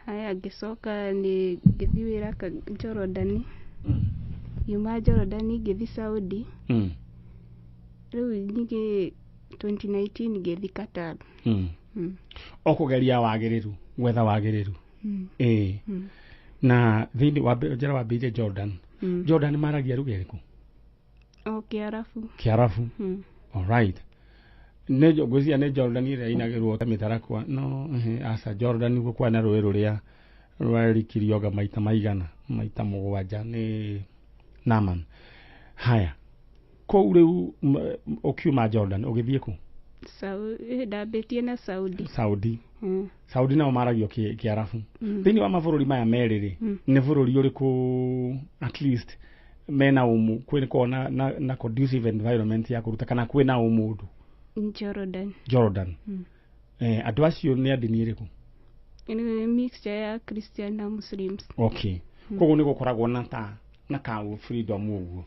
Haya ngicoka ni ngĩthi wĩra Jordan. Yuma Jordan ngĩthi Saudi. Rĩu nyingĩ 2019 ngĩthi Qatar. Okugeria wagiriru gwetha wagiriru. Na thini wa njĩra wa mbire Jordan. Jordan maragia ruga iriku? Kiarabu. All right. Nejo gwizia ne Jordan ire inagirwo tamitarakwa no asa Jordan guo kwa na rũĩ rũrĩa rwarikirioga maita maigana maita mũgwanja ni Naman. Haya kou rĩu ukiuma Jordan ugithie ku? Ndambĩtie na Saudi. Saudi nao maragio Kiarabu. Thini wa mabũrũri maya merĩ nĩ bũrũri ũrĩkũ at least mena umu kwĩnĩko na conducive environment ya kuruta kana kwĩna ũmũndũ? Jordan. Andũ acio nĩ ndini ĩrĩkũ? Ni mixture ya Christian na Muslims. Okay. Koguo nĩ gũkoragwo na ka freedom ũguo.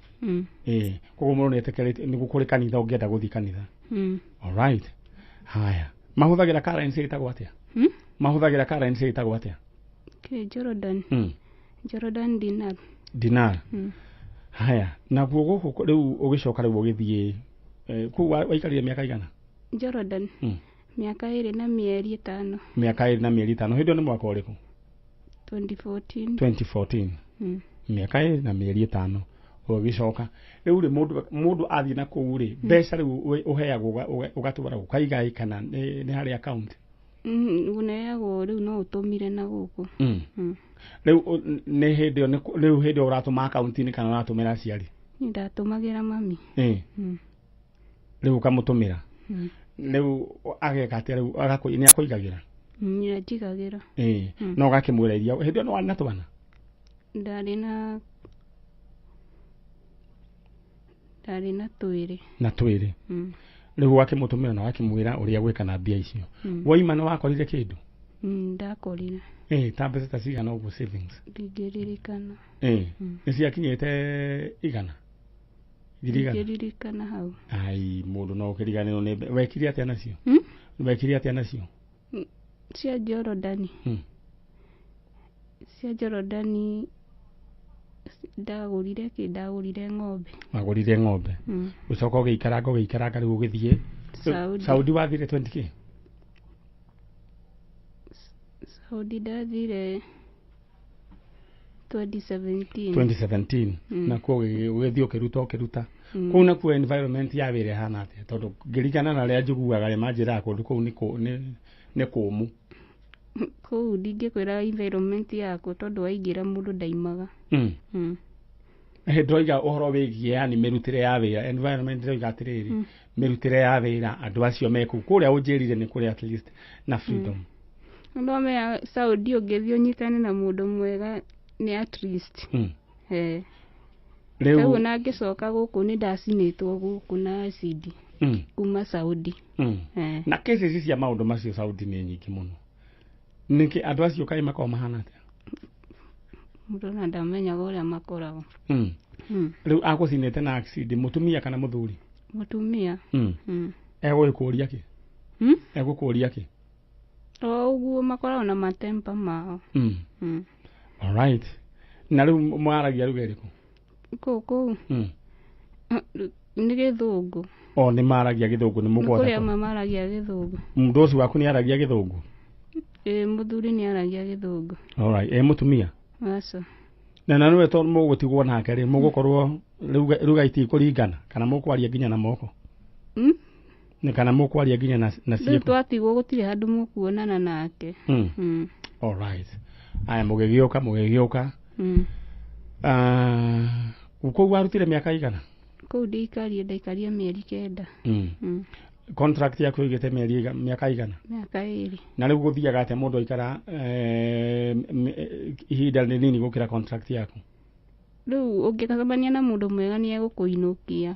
Koguo mũndũ nĩetĩkĩrĩte nĩ gũkũrĩ kanitha ũngĩenda gũthiĩ kanitha. All right. Haya. Mahũthagĩra currency ĩtagwo atĩa? Mahũthagĩra currency ĩtagwo atĩa? Jordan dinar. Haya. Na guo gũkũ rĩu ũgĩcoka rĩu ũgĩthiĩ ku waikarire miaka igana? Jordan. Miaka 2 na mieri 5. Miaka 2 na mieri 5. Hĩndĩ nĩ mwaka ũrĩkũ? 2014. Miaka 2 na mieri 5 ũgĩcoka rĩu rĩ mũndũ athiĩ na kũu rĩ mbeca rĩu ũheagwo ũgatwara ũkaiga kana nĩ harĩ account? Uneagwo rĩu no ũtũmire na gũkũ. Rĩu nĩ hĩndĩ rĩu hĩndĩ ũratũma account-inĩ kana ũratũmĩra aciari? Ndatũmagĩra mami. Rĩu ũkamũtũmĩra? Rĩu ageka atĩa rĩu nĩ akũigagĩra? Nĩanjigagĩra. No ũgakĩmwĩra iria hĩndĩ ĩyo nĩ warĩ na twana? Ndarĩ na twĩrĩ. Na twĩrĩ? Rĩu wakĩmũtũmĩra na wakĩmwĩra ũrĩa gwĩka na mbia icio. Woima nĩ wakorire kĩndũ? Ndakorire. Ta mbeca ta cigana ũguo savings? Ndingĩririkana. Nĩ ciakinyĩte igana? Ndingĩririkana hau. Ai mũndũ no ũkĩriganĩrwo nĩ wekire atĩa nacio? Wekire atĩa nacio? Cia Jordan. Cia Jordan ndagũrire ng'ombe. Wagũrire ng'ombe? Ũcoka ũgĩikaranga rĩu ũgĩthiĩ Saudi wathire 20k? Saudi ndathire 2017. Na kuo ũgĩthiĩ ũkĩruta kũu nakuo environment ya wĩra hana atĩa tondũ ngĩringana na rĩa njiguaga rĩa manjĩraga kũndũ kũu nĩ kũmũ? Kũu ndingĩkwĩra environment yako tondũ waingĩra mũndũ ndaimaga. Ndoiga ũhoro wĩgiĩ yani mĩrutĩre ya wĩra environment ndoiga atĩrĩrĩ mirutire ya wira andu acio meku kuria unjirire ni kuria at least na freedom ndo me Saudi ungithio nyitane na mundu mwega ni at least reu na ngicoka guku ni ndacinitwo guku na acid kuma Saudi na cases cia maundu macio Saudi ni nyingi muno niki andu acio kai makao mahana atia mundu na ndamenya uria makoragwo reu agucinite na acid mutumia kana muthuri mutumia egwikuria ki egũkũria ki uguo makoragwo na matempa mao alright na rĩu mwaragia ruga ĩrĩkũ kũu nĩ gĩthũngũ nĩ maragia gĩthũngũ nĩ mũgwata kũrĩa maragia gĩthũngũ mũndũ ũcio waku nĩ aragia gĩthũngũ mũthuri nĩ aragia gĩthũngũ alright mũtumia aca na nĩwe tondũ mũgũtigwo nake rĩ mũgũkorwo ruga itikũringana kana mũkwaria nginya na moko nĩ kana mũkwaria nginya na ciĩko rĩu twatigwo gũtirĩ handũ mũkuonana nake alright aya mũgĩgĩũka kũu warutire mĩaka igana kũu ndaikarie mĩeri 9 contract yaku ĩgĩte mĩaka igana mĩaka 2 na rĩu gũthiaga atĩa mũndũ aikara ihinda rĩnini gũkĩra contract yaku rĩu ũngĩcemania na mũndũ mwega nĩ egũkũinũkia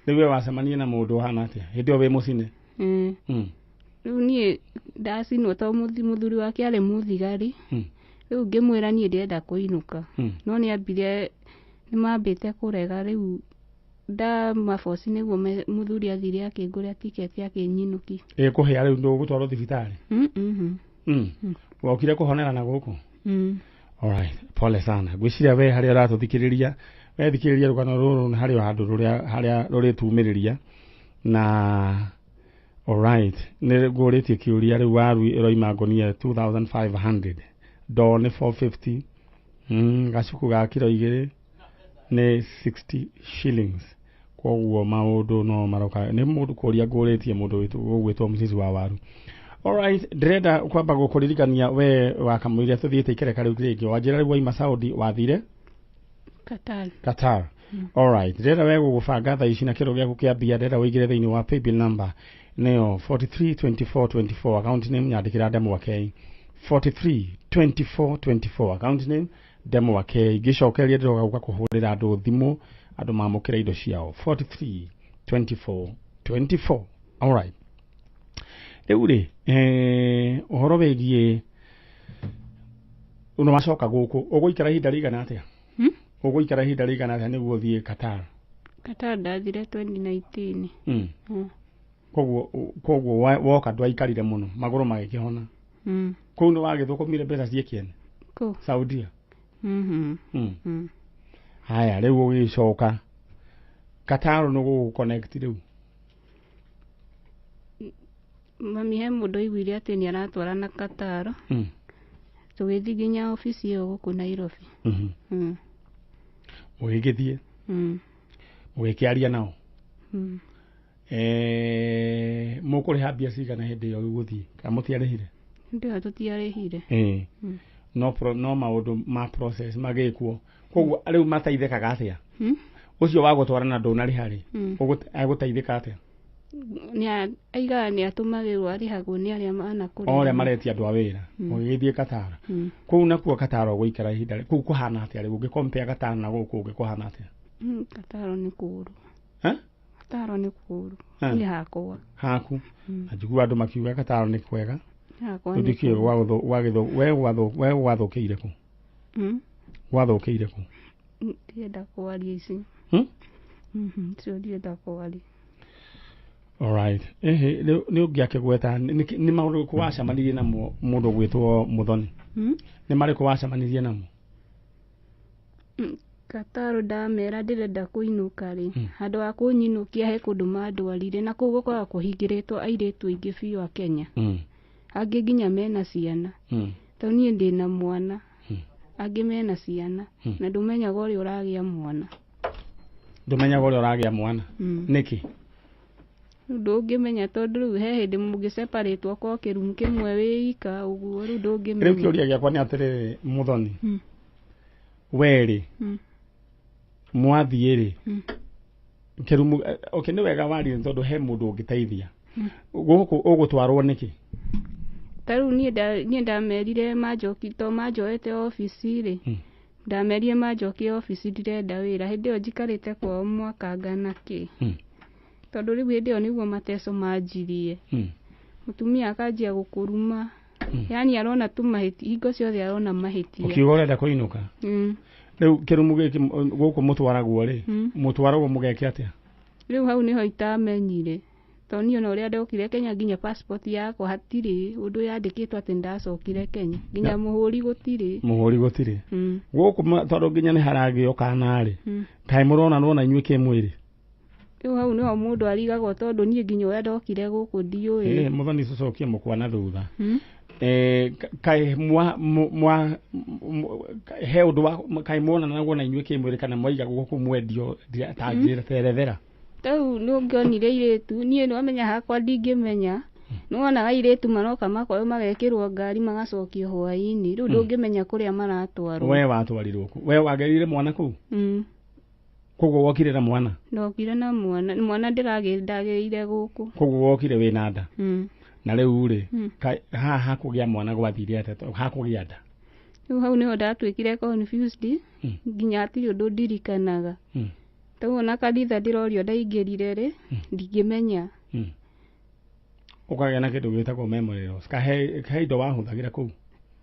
rĩu we wacemanie na mũndũ ũhana atĩa hĩndĩ ĩyo wĩ mũcine rĩu niĩ ndacinwo tondũ mũthuri wake arĩ mũthigari rĩu ngĩmwĩra niĩ ndĩrenda kũinũka no nĩ ambire nĩ mambĩte kũrega rĩu maboci nĩguo mũthuri athire akĩngũrĩra tiketi akĩnyinũki kũhĩa rĩu ndũgũtwarwo thibitarĩ wokire kũhonera na gũkũ alright pole sana ngwĩciria we harĩa ũratũthikĩrĩria wethikĩrĩria rũgano rũrũ nĩ harĩ handũ harĩa rũrĩtumĩrĩria na alright nĩ ngũrĩtie kĩũria rĩu waru ĩroima ngonia 2500 ndoo nĩ 450 gacuku ga kiro 2 nĩ 60 shillings koguo maũndũ no maroka nĩ mũndũ kũria ngũrĩtie mũndũ ũgwĩtwo mũcici wa waru alright ndĩrenda kwamba gũkũririkania we wakamũire tũthiĩte ikereka rĩu rĩngĩ wanjĩra rĩu waima Saudi wathire Qatar alright ndĩrenda we gũgũbanga thaa ici na kĩro gĩaku kĩa mbia ndĩrenda wĩigĩre thĩinĩ wa paybill number nĩyo 432424 account name nyandĩkĩra Ndemwa wa K 432424 account name Ndemwa wa K ngĩcokeria ndĩroga kũhũrĩra andũ thimũ andũ mamũkĩra indo ciao 432424 alright rĩu rĩ ũhoro wĩgiĩ ũno macoka gũkũ ũgũikara ihinda rĩigana atĩa ũgũikara ihinda rĩigana atĩa nĩguo ũthiĩ Qatar ndathire 2019 koguo woka ndwaikarire mũno magũrũ magĩkĩhona kũu nĩ wagĩthũkũmire mbeca ciĩkĩene Saudia haya rĩu ũgĩcoka Qatar nĩ gũgũconnect rĩu mami he mũndũ aiguire atĩ nĩ aratwarana Qatar tũgĩthiĩ nginya obici ĩyo gũkũ Nairobi mũgĩgĩthiĩ mũgĩkĩaria nao mũkũrĩha mbia cigana hĩndĩ ĩyo gũthiĩ kana mũtiarĩhire hĩndĩ ĩyo tũtiarĩhire no maũndũ ma process magĩkwo koguo rĩu mateithĩkaga atĩa ũcio wagũtwarana ndũnarĩha rĩ agũteithĩka atĩa aigaga nĩ atũmagĩrwo arĩhagwo nĩ arĩa manakũrĩha o arĩa maretia andũ a wĩra mũgĩgĩthiĩ Qatar kũu nakuo Qatar gũikara ihinda kũu kũhana atĩa rĩu ũngĩkompea Qatar na gũkũ ũngĩkũhana atĩa Qatar nĩ kũũru Qatar nĩ kũũru nĩ hakwa haku anjigua andũ makiuga Qatar nĩ kwega ndikĩũĩ we gwathũkĩire kũ gwathũkĩire kũ ndienda kwaria ici cio ndienda kwaria alright nĩ ũngĩakĩgweta nĩ maũndũ kũ wacemanirie namo mũndũ gwĩtwo Muthoni nĩ marĩkũ wacemanirie namo Qatar ndamera ndĩrenda kũinũka rĩ handũ wa kũnyinũkia he kũndũ mandwarire na kũu gũkoragwo kũhingĩrĩtwo airĩtu aingĩ biũ a Kenya angĩ nginya mena ciana tondũ niĩ ndĩna mwana angĩ mena ciana na ndũmenyaga ũrĩa ũragĩa mwana nĩkĩ ndũngĩmenya tondũ rĩu he hĩndĩ mũngĩceparĩtwo kwa kĩrumu kĩmwe wĩika ũguo rĩu ndũngĩmenya rĩu kĩũria gĩakwa nĩ atĩrĩrĩ Muthoni werĩ mwathiĩ rĩ Kerumu okay nĩ wega wari tondu he mundu ũngĩteithia guku ũgũtwarwo nĩkĩ taru niĩ ndamerire majoki to majoete ofici rĩ ndamerire majoki ofici ndirenda wĩra hĩndĩ ĩyo njikarĩte kwao mwaka ngana kĩ tondũ rĩu hĩndĩ ĩyo nĩguo mateso manjirie mutumia akanjia gũkũruma yani arona tu mahĩtia hingo ciothe arona mahĩtia ukiuga ũrenda kũinũka rĩu kĩrumu gĩkĩ gũkũ mũtwaragwo rĩ mũtwaragwo mũgeke atĩa rĩu hau nĩho itamenyire to niĩ ona ũrĩa ndokire Kenya nginya passport yakwa hatirĩ ũndũ yandĩkĩtwo atĩ ndacokire Kenya nginya mũhũri gũtirĩ gũkũ tondũ nginya nĩ haragĩo kana rĩ kaĩ mũrona nona inyuĩ kĩmwĩrĩ rĩu hau nĩho mũndũ arigagwo tondũ niĩ nginya ũrĩa ndokire gũkũ ndiũĩ mũthoni cocokie mũkwana thutha kaĩ he ũndũ wa kaĩ mwonana naguo na inyuĩ kĩmwĩrĩ kana mwaiga gũkũ mwendio tanjĩterethera tau nũngĩonire irĩtu niĩ nĩwamenya hakwa ndingĩmenya nĩwonaga irĩtu maroka makoyo magekĩrwo ngari magacokio hwaĩ-inĩ rĩu ndũngĩmenya kũrĩa maratwarwo we watwarirwo kũ we wagerire mwana kũu koguo wokire na mwana ndokire na mwana ndagĩire gũkũ koguo wokire wĩna nda na rĩu rĩ haha kũgĩa mwana gwathire atĩa hakũgĩa nda rĩu hau nĩho ndatuĩkire confused nginya hatirĩ ũndũ ndirikanaga tau na kanitha ndĩrorio ndaingĩrire rĩ ndingĩmenya ũkagĩa na kĩndũ gĩtagwo memory loss he indo wahũthagĩra kũu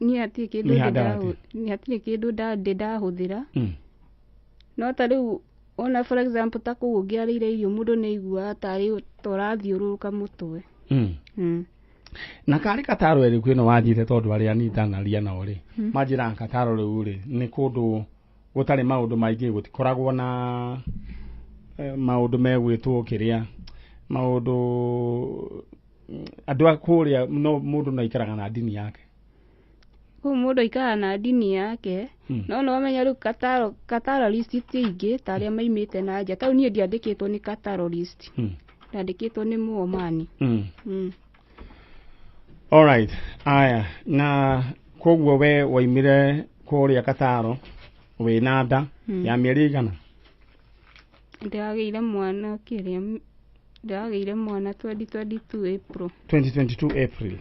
niĩ hatirĩ kĩndũ ndahũthĩra no ta rĩu ona for example ta kũu ũngĩarĩire irio mũndũ nĩ aiguaga tarĩ torathiũrũrũka mũtwe na karĩ Kataro rĩ kwĩno wathiĩte tondũ arĩa ani ndanaria nao rĩ manjĩra Kataro rĩu rĩ nĩ kũndũ gũtarĩ maũndũ maingĩ gũtikoragwo na maũndũ megwĩtwo kĩrĩa maũndũ andũ akũrĩa no mũndũ naikaraga na dini yake kũu mũndũ aikaraga na dini yake no wamenya rĩu Catholic ingĩ ta arĩa maimĩte na nja tau niĩ ndiandĩkĩtwo nĩ Catholic ndandĩkĩtwo nĩ Mũomani alright aya na koguo we waimire kũrĩa Kataro wĩna nda ya mĩeri igana ndagĩire mwana kĩrĩa ndagĩire mwana 2022 April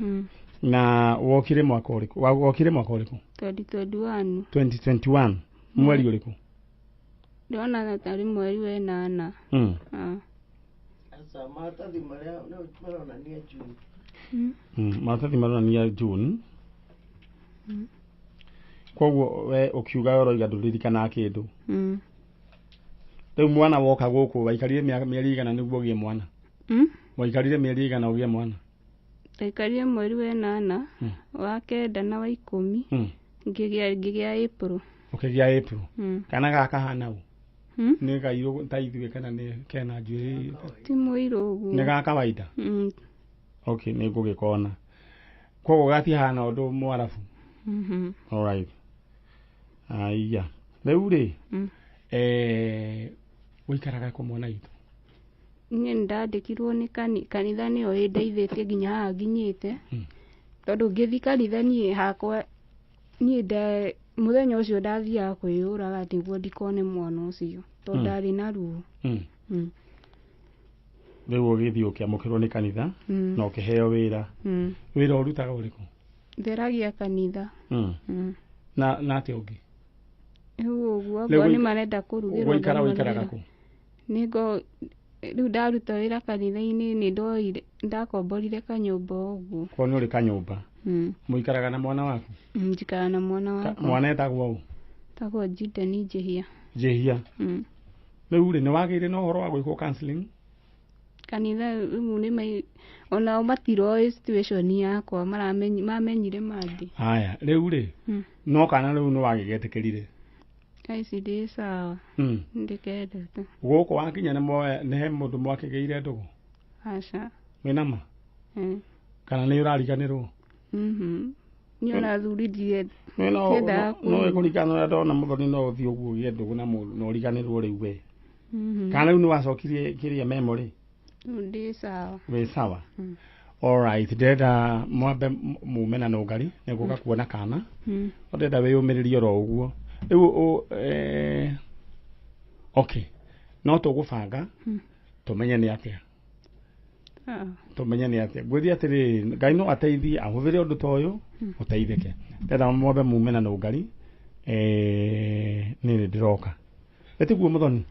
na wokire mwaka ũrĩkũ 2021 mweri ũrĩkũ ndona tarĩ mweri wa 8 asa maratathi marĩa maronania June maratathi maronania June koguo we ukiuga ũroiga ndũririkana kĩndũ rĩu mwana woka gũkũ waikarire mĩeri igana nĩguo ũgĩe mwana waikarire mĩeri igana ũgĩe mwana ndaikarire mweri wa 8 wa 9 na wa 10 ngĩgĩa April ũkĩgĩa April kana gakahana ũ nĩ gairũ ta ithuĩ kana nĩ kena njuĩrĩ ti mũirũ ũguo nĩ ga kawaida okay nĩ ngũgĩkona koguo gatihana ũndũ mwarabu alright aya rĩu rĩ wĩikaraga kũ mwana witũ niĩ ndandĩkirwo nĩ kanitha nĩyo ĩndeithĩtie nginya haha nginyĩte tondũ ngĩthi kanitha niĩ hakwa niĩ mũthenya ũcio ndathiaga kwĩyũraga nĩguo ndikone mwana ũcio tondũ ndarĩ na ruo rĩu ũgĩthiĩ ũkĩamũkĩrwo nĩ kanitha na ũkĩheo wĩra wĩra ũrutaga ũrĩkũ theragia kanitha na atĩa ũngĩ rĩu ũguo ngoro nĩ marenda kũrugĩrwo wĩikaraga kũ rĩu ndaruta wĩra kanitha-inĩ nĩ ndoire ndakomborire kanyũmba ũguo ko nĩ ũrĩ kanyũmba mũikaraga na mwana waku njikaraga na mwana wakwa mwana etagwo ũ tagwo Jideni Njĩhia rĩu rĩ nĩ wagĩire na ũhoro wa gwĩkwo counseling kanitha rĩu nĩ onao matiroĩ situation yakwa mamenyire mangĩ haya rĩu rĩ no kana rĩu nĩ wagĩgetĩkĩrire aici ndĩ sawa ndĩkendete gũkũ wakinya nĩ he mũndũ mwakĩgĩire ndũgũ aca wĩnama kana nĩ ũrariganĩrwo nĩ ũrathuririe no ĩkũringana ũrĩa ndona mũthoni no ũthiĩ ũguo ũgĩe ndũgũ na mũndũ na ũriganĩrwo rĩu we kana rĩu nĩ wacokirie kĩrĩa memory ndĩ sawa wĩ sawa alright ndĩrenda mwambe mume na nũngari nĩngũka kuona kana ndĩrenda wĩyũmĩrĩrie oro ũguo rĩu okay no tugubanga tumenye ni atia tumenye ni atia gwithii atiri Ngai no ateithie ahuthire undu ta uyu uteithike ndenda mwambe mumena na ugari nini ndiroka etiguo muthoni.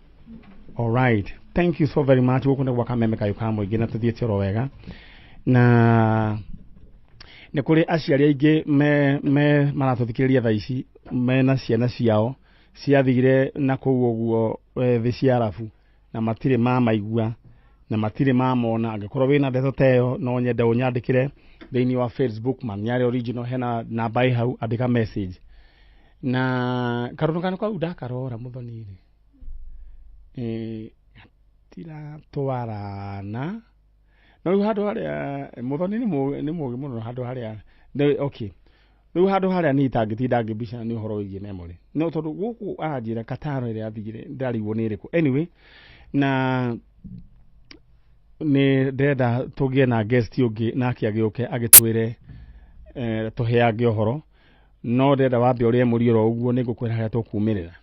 All right, thank you so very much gukunda gwa Kameme kayo ka muingi na tuthiete oro wega na nä kå rä aciari aingä me maratåthikärĩria thaa ici mena ciana ciao ciathire na kå u å guo thä cia Arabu na matirä mamaigua na matirä mamona. Angä korwo wä na ndeto ta ä yo no nyende å nyandä kä re thä-inä wa Facebook Maniare Original, hena namba ä hau, andä ka message na karå kano kau ndakarora må thoni rä tiratwarana no rä handå harä a må thoni nä må gä må no handå harä a okay rä handå harä a nä itangä tinda ngä mbica nä å horo wä giä memory no tondå gå kå anjä ra katano ä rä athigire ndarigwo nä ä rä kå anyway na nä ndenda tå gä e na guest å ngä nake agä å ke agä twä re tå heange å horo no ndenda wambe å rä e må riå ro å guo nä ngå kwä ra harä a tå kumä rä ra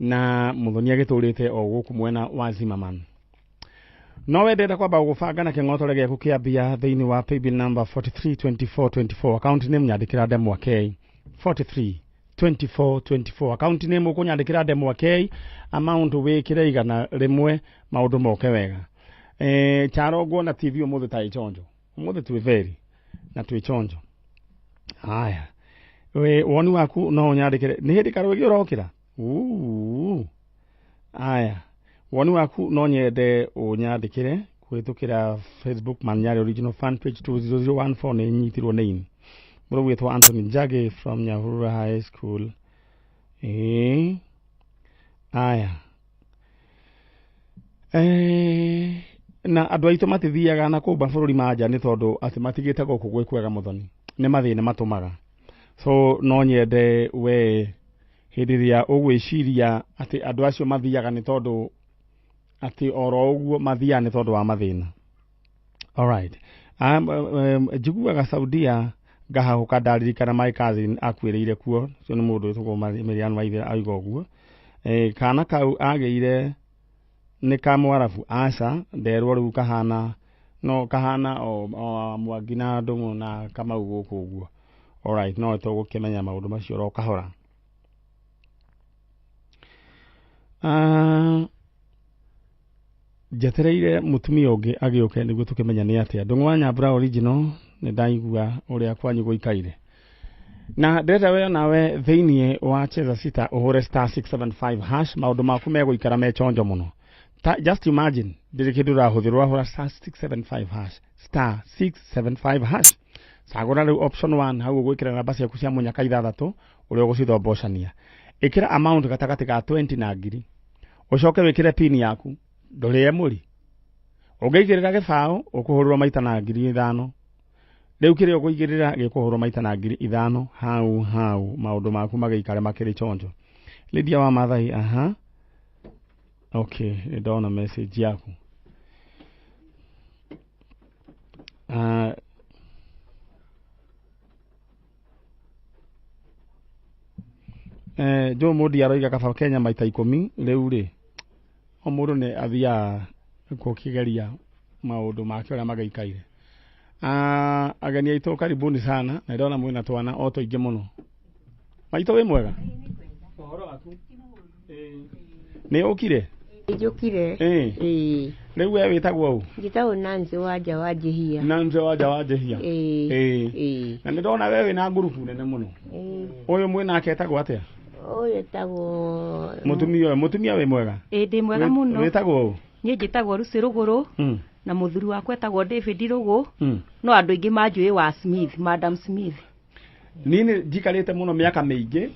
na må thoni agä tå rä te o gå kå mwena wa Zimmerman. No wendete kwamba gũbanga na kĩng'otore gĩaku kĩa mbia thĩinĩ wa paybill number 432424 account name nyandĩkĩra Ndemwa K 432424 account name ũkũnyandĩkĩra Ndemwa K amount wĩkĩre igana rĩmwe maũndũ moke wega. Charo nguona TV ũmũthĩ ta ichonjo ũmũthĩ twĩ veri na twĩ chonjo. Haya woni waku no ũnyandĩkĩre nĩ hĩndĩ karũgĩ ũrokĩra haya woni waku no nyende unyandikire kuhitukira Facebook Maniare Original fan page 20014 nĩ nyitirwo nĩ ini mũrũ witwa Anthony Njage from Nyahurura High School. Aya na andũ aitũ matithiaga na kũmba bũrũri manja nĩ tondũ atĩ matigĩte gũkũ gwĩ kwega mũthoni nĩ mathĩna matũmaga so no nyende we hĩndĩ ĩrĩa ũgwĩciria atĩ andũ acio mathiaga nĩ tondũ ati oro uguo mathia nĩ tondũ wa mathĩna. All right, njiguaga Saudia ngahahũka ndaririkana my cousin akuĩrĩire kuo cio nĩ mũndũ wĩtagwo Miriam Waithera auga ũguo kana kau agĩire nĩ ka Mwarabu aca nderwo rĩu kahana o Mwangi na Ndung'u na Kamau gũkũ ũguo. All right, no tũgũkĩmenya maũndũ macio ro kahora. Njetereire mutumia ũngĩ agĩũke nĩguo tũkĩmenya nĩ atĩa. Ndung'u wa Nyambura Original nĩ ndaigua ũrĩa kwanyu gũikaire na ndĩrenda we nawe thĩinĩ wa Cheza Sita ũhũre star 675 hash maũndũ maku megũikara mechonjo mũno. Just imagine ndĩrĩ kĩndũ ũrahũthĩra ũrahũra star 675 hash star 675 hash cagũra rĩu option 1 hau ũgwĩkĩra namba ciaku cia mũnyaka 6 ũrĩa ũgũcithombocania. Ĩkĩra amount gatagatĩ ka 20 na ngiri ũcoke wĩkĩre pin yaku ndũrĩe mũri ũngĩigĩrĩra gĩbaũ ũkũhũrĩrwo maita na ngiri 5 rĩu kĩrĩa ũkũigĩrĩra gĩkũhũrwo maita na ngiri 5 hau maũndũ maku magĩikare makĩrĩ chonjo. Lydia wa Mathai okay ndona message yaku jo modi aroiga kaba Kenya maita 10 rĩu rĩ o mũndũ nĩ athiaga gũkĩgeria maũndũ make ũrĩa magaikaire. Ageni aitũ karibuni sana na ndona mwĩna twana o tũingĩ mũno. Maitũ wĩ mwega ũhoro waku nĩ ũkire njũkire rĩu we wĩtagwo ũũ? Njĩtagwo Nancy Wanja wa Njĩhia. Nancy Wanja wa Njĩhia na nĩ ndona we wĩna ngurubu nene mũno. Ũyũ mwĩnake etagwo atĩa? Ũyũ etagwo mũtumia wĩ mwega? Ndĩ mwega mũno. Wĩtagwo ũũ? Niĩ njĩtagwo Lucy Rũgũrũ na mũthuri wakwa etagwo David Rũgũ no andũ aingĩ manjũĩ wa Smith, Madam Smith. Niĩ njikarĩte mũno mĩaka mĩingĩ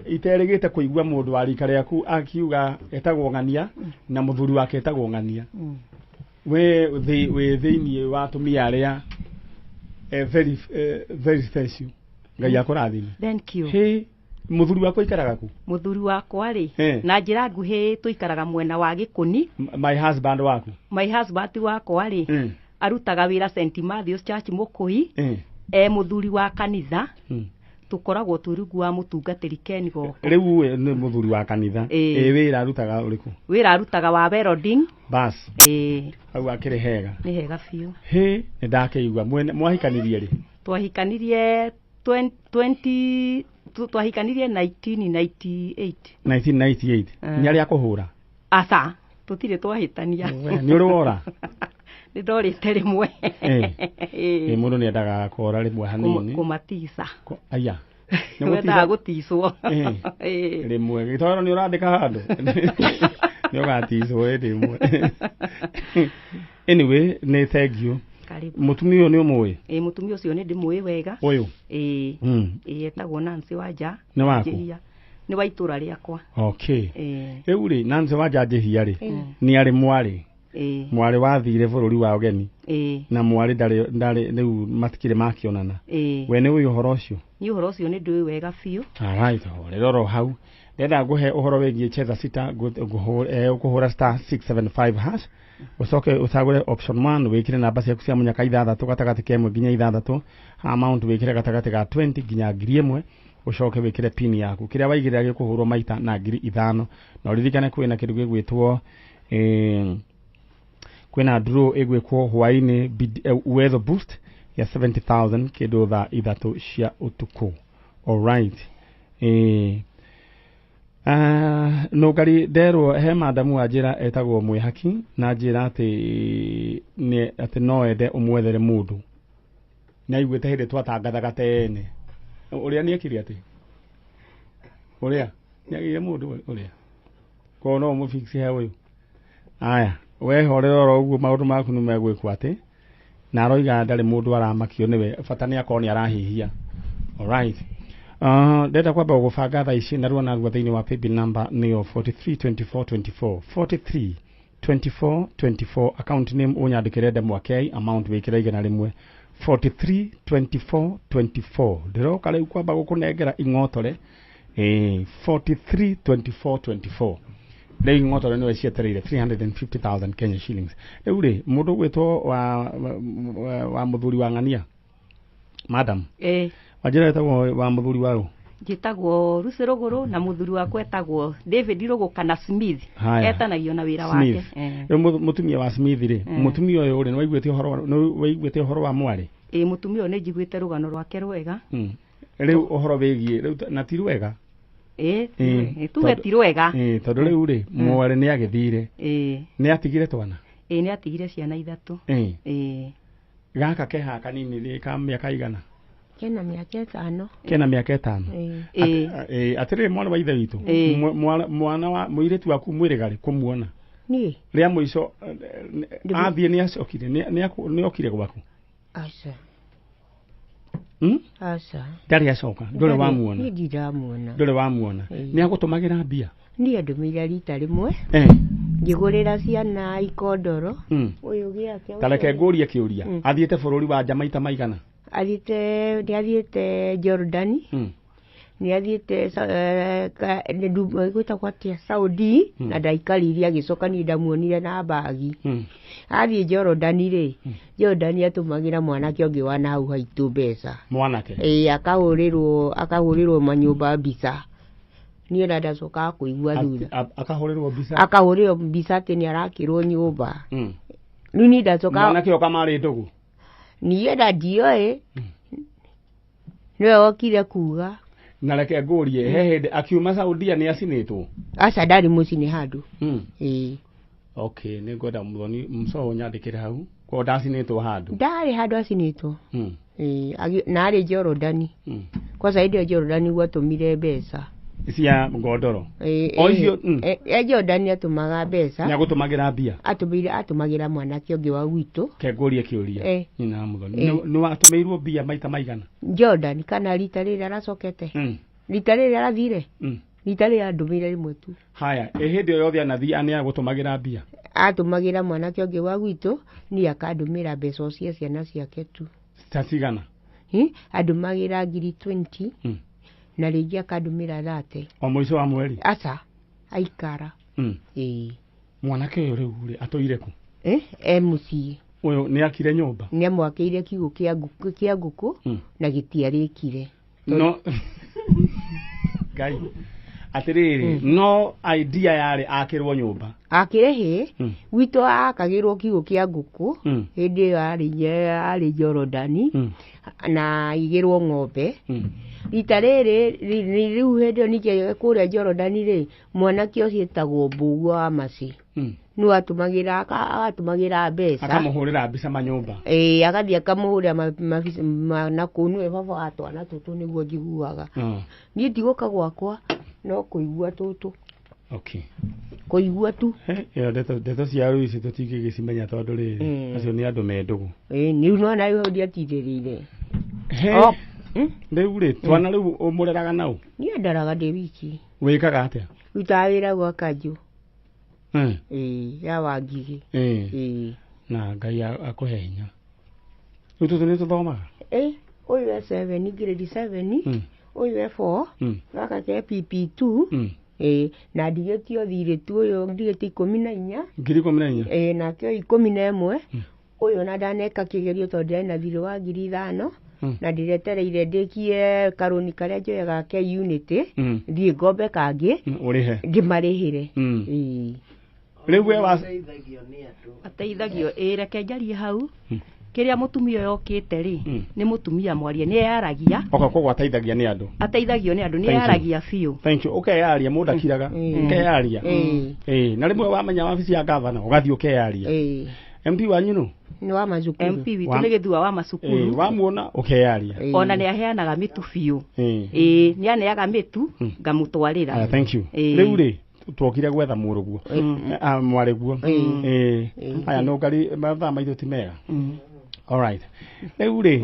iterĩgĩte kũigua mũndũ wa rika rĩaku akiuga etagwo Ng'ania na mũthuri wake etagwo Ng'ania. We thĩinĩ wa atumia arĩa very special. Ngai akũrathime. Thank you. Mũthuri wakwa ikaraga ku? Mũthuri wakwa rĩ na njĩra nguhĩ tũikaraga mwena wa Gĩkũni. My husband waku? My husband wakwa rĩ arutaga wĩra St Matthews Church Mũkũi mũthuri wa kanitha tukoragwo twirungu wa mutungatiri Ken Goko. Riu ni muthuri wa kanitha. Wira arutaga uriku? Wira arutaga wa welding. Bas. Au akire hega. Ni hega biu. Ni ndakeigua mwahikanirie ri? Twahikanirie 1998. 1998. Nyari akuhura? Asa, tutire twahitania. Ni uri wora? Ni ndorite rimwe. Mundu ni endaga kora rimwe hanini. Kumatisa. Aya. Nĩwendaga gũticwo. Rimwe gĩtoro nĩ ũrandĩka handũ nĩ ũgaticwo rimwe. Anyway, nĩ thank you. Mũtumia ũyũ nĩ ũmũĩ? Mũtumia ũcio nĩ ndĩmũĩ wega. Ũyũ? Etagwo Nancy Wanja. Nĩ waku? Nĩ wa itũra rĩakwa. Okay. Rĩu rĩ Nancy Wanja Njĩhia rĩ nĩ arĩ mwarĩ. Mwarĩ wathire bũrũri wa ũgeni. Na mwarĩ ndarĩ rĩu matikĩrĩ makĩonana. We nĩ ũĩ ũhoro ũcio? Nĩ ũhoro ũcio nĩ ndĩũĩ wega biũ. Alright, rero hau ndenda nguhe ũhoro wĩgiĩ Cheza Sita ũkũhũra *675# ucoke ucagure option 1 wikire namba ciaku cia munyaka 6 gatagati ka 1 nginya 6 amount wikire gatagati ga 20 nginya 1000 ucoke wikire pin yaku kiria waigirira gikuhurwo maita na 5,000 na uririkane kwina kindu gigwitwo kwina draw igwikwo hwaini weather boost ya 70,000 kindu tha 3 cia utuku. Alright. No gari derwo he madamu wa njira etagwo mwihaki na njira ati no ende umwethere mundu na igwete hindi twatangathaga tene uria ni ekiri ati uria ni agire mundu uria ko no mu fix he uyu aya we horera ro uguo maundu maku ni megwikwa ati na aroiga ndari mundu aramakio niwe bata ni akoni arahihia. Alright. Data kwamba ugufanga tha ici na ruona gwa thiini wa paybill number niyo 432424 432424 account name unyandikire de mwakei amount wikira igana rimwe 432424 ndiro kale kwamba gukunengera ingotore 432424 le ingotore niwe cietereire 350,000 Kenya shillings. Eure mundu gwitwo wa muthuri wa ngania madam Wajira etagwo wa muthuri wao? Njĩtagwo Lucy Rũgũrũ na muthuri wakwa etagwo David Rũgũ kana Smith. Etanagio na wĩra wake. Mutumia wa Smith ri. Mutumia ũyũ ri waiguĩte ũhoro wa mwari? Mutumia ũyũ nĩ njiguĩte rũgano rwake rwega. Rĩu ũhoro wĩgiĩ rĩu na ti rwega? Tuge ti rwega. Tondũ rĩu ri mwari nĩ agĩthire. Nĩ atigire twana? Nĩ atigire ciana 3. Gaka keha kanini ri ka mĩaka igana? Kena miaka 5. Kena miaka 5. Atire mwana wa ithe witu. Mwana wa muiretu waku mwirigari kumuona. Ni. Ria muico athie ni acokire ni okire gwaku. Aca. Aca. Ndari acoka. Ndore wa muona. Ni ndiramuona. Ndore wa muona. Ni agutumagira mbia. Ni andumira rita rimwe. Ngigurira ciana ikondoro. Uyu giake. Tareke ngurie kiuria. Athiete bururi wa Jamaita maigana? Athiete Jordan. Ni athiete gwĩtagwo atĩa Saudi na ndaikaririe agicoka ni ndamuonire na bagi. Athie Jordan ri Jordan atumagira mwanake ũngĩ wa nau haitu mbeca. Mwanake? Akahurirwo manyumba mbica. Ni ndacoka kuigua thutha. Akahurirwo mbica? Akahurirwo mbica ati ni arakirwo nyumba. Ni ndacoka mwanake oka mari ndugu. Niye ndioe niwe okire kuga na reke ngurie he hindi akiuma Saudia ni acinitwo aca ndari mucini handu. Okay, ni ngoda muthoni mso nyandikire hau ko ndacinitwo handu ndari handu acinitwo na ari Jordan kwa zaidi Jordan gwatumire mbeca cia ngondoro oicio Jordan atumaga mbeca ni agutumagira mbia atumagira mwanake ũngĩ wa gwitu ke ngurie kiuria nyina muthoni ni watumeirwo mbia maita maigana Jordan kana rita rĩrĩa aracokete rita rĩrĩa arathire rita rĩrĩa andumire rimwe tu. Haya hindi yo yothe anathi ani agutumagira mbia atumagira mwanake ũngĩ wa gwitu ni akandumira mbeca cia ciana ciake tu cigana adumagira 20 na rĩngĩ akandumira 30 o mũico wa mweri. Aca aikara mwanake ũyũ rĩu atũire ku? MC ũyũ nĩ akire nyũmba? Nĩ amwakĩire kiugũ kĩa ngũkũ na gĩtiarĩkire. no Ngai atiriri no idea yari akirwo nyumba akirehe gwito akagirwo kigo kia nguku hindi ari Jorodani na igirwo ng'ombe rita riri riu hindi nike kuria Jorodani ri mwanake ucio etagwo Mbugu wa Maci nu atumagira mbeca akamuhurira mbica manyumba agathie akamuhurira na kunu baba atwana tutu niguo njiguaga ni ndiguka gwakwa no kuigua tutu okay kuigua tu ndeto cia rũi ici tũtingĩgĩcimenya tondũ rĩrĩ acio nĩ andũ me ndũgũ nĩ nona yo ndiatirĩrĩire rĩu rĩ twana rĩu ũmũreraga naũ niĩ ndaraga ndĩ wiki wĩkaga atĩa rutaga wĩra gwa Kanjũ ya Wangigĩ na Ngai akũhe hinya rĩu tũtũ nĩ tũthomaga ũyũ e 7 grade 7 ũyũ e 4 gaka ke PP2 na ndigĩtio thirĩ tu ũyũ ndigĩtie 14 ngiri 14 nake 11 ũyũ na ndaneka kĩgerio tondũ ndĩ na thirĩ wa 5,000 na ndiretereire ndĩkie karũni karĩa njoyaga ke unity thiĩ ngombe kangĩ ũrĩhe ngĩmarĩhĩre rĩu we ateithagio reke njarie hau kiria mutumia yokite ri ni mutumia mwarie ni yaragia koguo ateithagia ni andu ni yaragia biu thank you yaria mundu akiraga yaria na rimwe wamenya wabici ya gavana ugathii ukeyaria MP wanyu no ni wa macukuru MP witu ni githua wa macukuru wamuona ukeyaria ona ni aheanaga mitu biu ni aneaga mitu ngamutwarira thank you riu ri twokire gwetha muruguo mwareguo aya no ngari mathaa maithu ti mega all right riu ri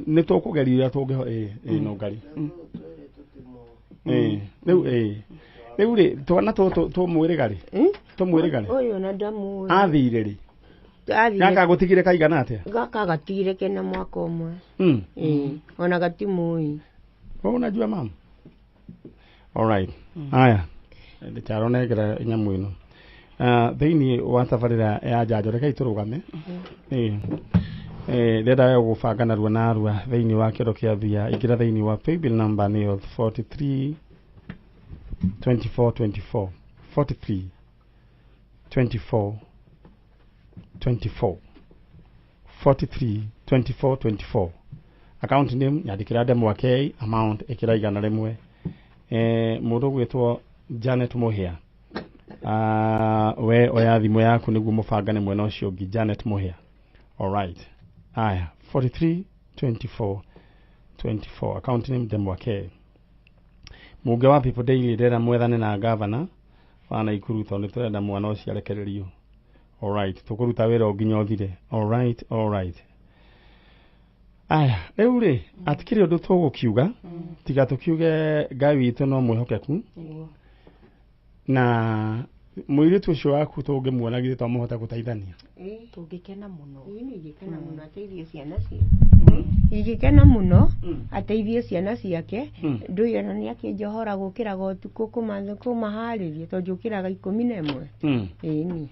ni tukugeria tungiho no ngari riu ri twana tumwiriga ri uyu na ndamu athire ri gaka gutigire kaigana atia gaka gatigire kena mwaka umwe ona gatimui unajua mama all right aya ndicharonegera nyamu ino thiini wa safarira ya Njanjo reke iturugame ndenda gubanga narua na arua thiini wa kiro kia thia igira thiini wa paybill number ni 43 24 24 43 24 24 43 24 24 account name yandikira ndemo wake amount ikira igana rimwe mundu gwitwo Janet Muhia we oya thimu yaku niguo mubangane mwena ucio ngi Janet Muhia all right aya 43 24 24 account name ndemo wake muge wa people daily ndera mwethane na governor wana ikuru tondu turenda mwana ucio arekererio all right tukuruta wira nginya uthire all right aya riu ri atikiri undu tugukiuga tiga tukiuge Ngai witu no mwihokeku na mwiritu ucio waku tungimuona githĩ twamuhota gũteithania tungikena muno ingikena muno ateithie ciana ciake ingikena muno ateithie ciana ciake nduyona ni akinjohora gukira gotuku kumaharĩria tondũ njũkĩraga 11 ni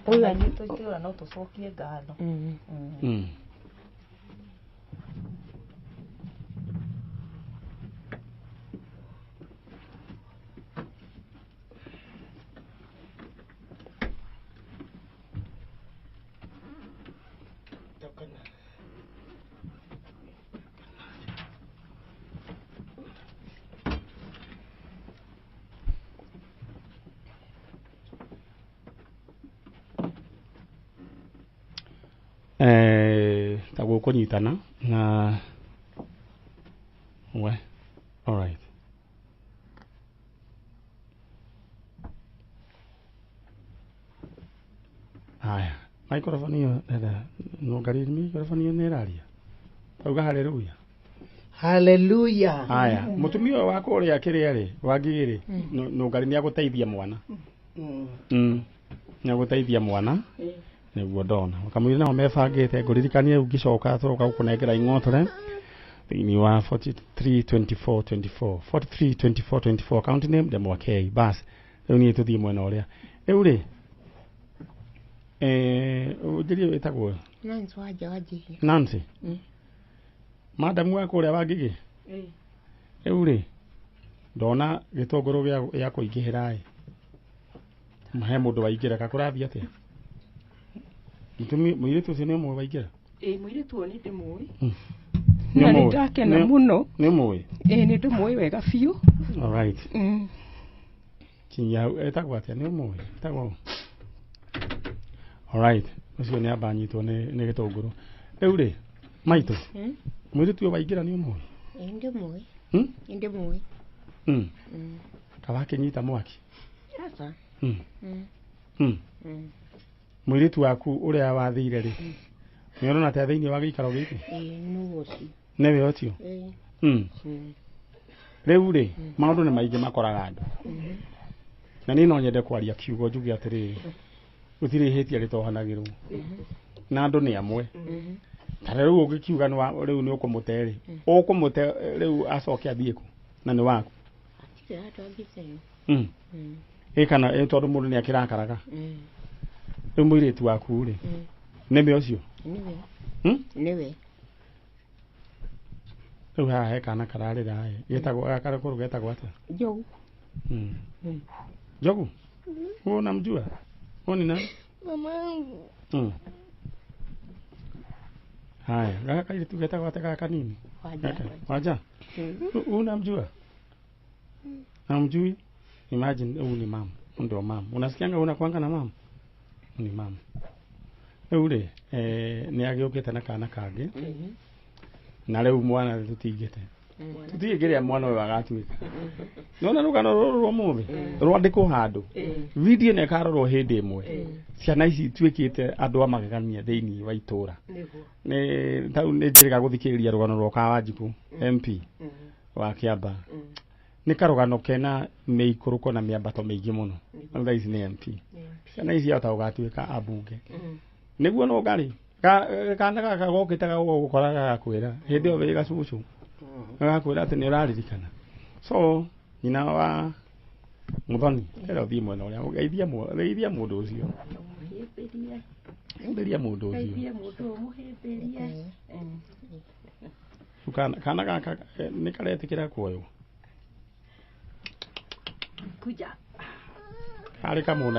oya ni tutura no tucokie ngatho taguo kunyitana na we all right haya microphone hiyo dada no ngari microphone hiyo neraria auga haleluya haya mutumia wako uri akiria ri wangigiri no ngari ni aguteithia mwana ni aguteithia mwana niguo ndona makamwire nao mebangite nguririkanie ungicoka turoka gukunengera ing'otore thiini wa 43 24 24 43 24 24 account name ndemo wake bas riu ni tuthie mwena uria riu ri Ujirie wetagwo Nancy wa George. Nancy. Madam wa kuria wangigi. Eure. Ndona gitongoro gya kuingihira mahe mundu waingira kakurathia atia. Itumi muiritu ucio ni umwe waingira. Muiritu uyu ni ndimui. Na ni ndakena muno. Ni mui. Ni ndimui wega biu. All right. Kinya etagwo atia ni umwe. Etagwo. All right. Ucio ni abanyitwo ni gitongoro. Eure. Maito. Muiritu uyu waingira ni umwe. Ndimui. Ndimui. Kawakinyita mwaki. Sasa. Muiritu waku uria wathire ri. Ni urona ta thiini wa gikaro giki? Nuguci. Newe otio. Riu ri maundu ni maingi makoraga andu. Na ni no nyende kwaria kiugo njuge atiri. Gutiri hitia ritohanagirwo. Na andu ni amwe. Tare riu ugikiuga ni riu ni ukumuteri. Ukumute riu acoke athiiku. Na ni waku. Kana tondu mundu ni akirakaraga. Riu muiritu waku ri. Neme ucio. Niwe. Riu haha he kana kararira getagwo akarakuru getagwo atia? Jogu. Jogu? Wewe unamjua? Wewe ni nani? Mamangu. Haya, gaka ile tugetagwo atia kanini? Waja. Unamjua? Namjui? Imagine huyu ni mama. Ndio mama. Unasikianga unakuanga na mama? Ni mama. Eure ni agiukite na kana kangi. Na riu mwana tutigite. Tutigire mwana uyu agatuika. Nona rugano ruru rwa mumbe. Rwandiko handu. Video ne karorwo hindi imwe. Ciana ici tuikite andu amagegania thiini wa itura. Ni tau ni njiriga guthikiriria rugano rwa Kawanjiku MP wa Kiamba. Ni karugano kena meikuruko na miambato mingi muno. Tha ici ni MP. Ciana ici ata ugatuika abunge. Niguo no gari kana gaka gokitaga gukoraga gakwira hindi obe gacucu gakwira ati ni uraririkana so nyina wa muthoni era thii mwena uria ugeithia mundu ucio muhimbiria mundu ucio kana gaka ni karetikira kuoyo kuja kari kamuna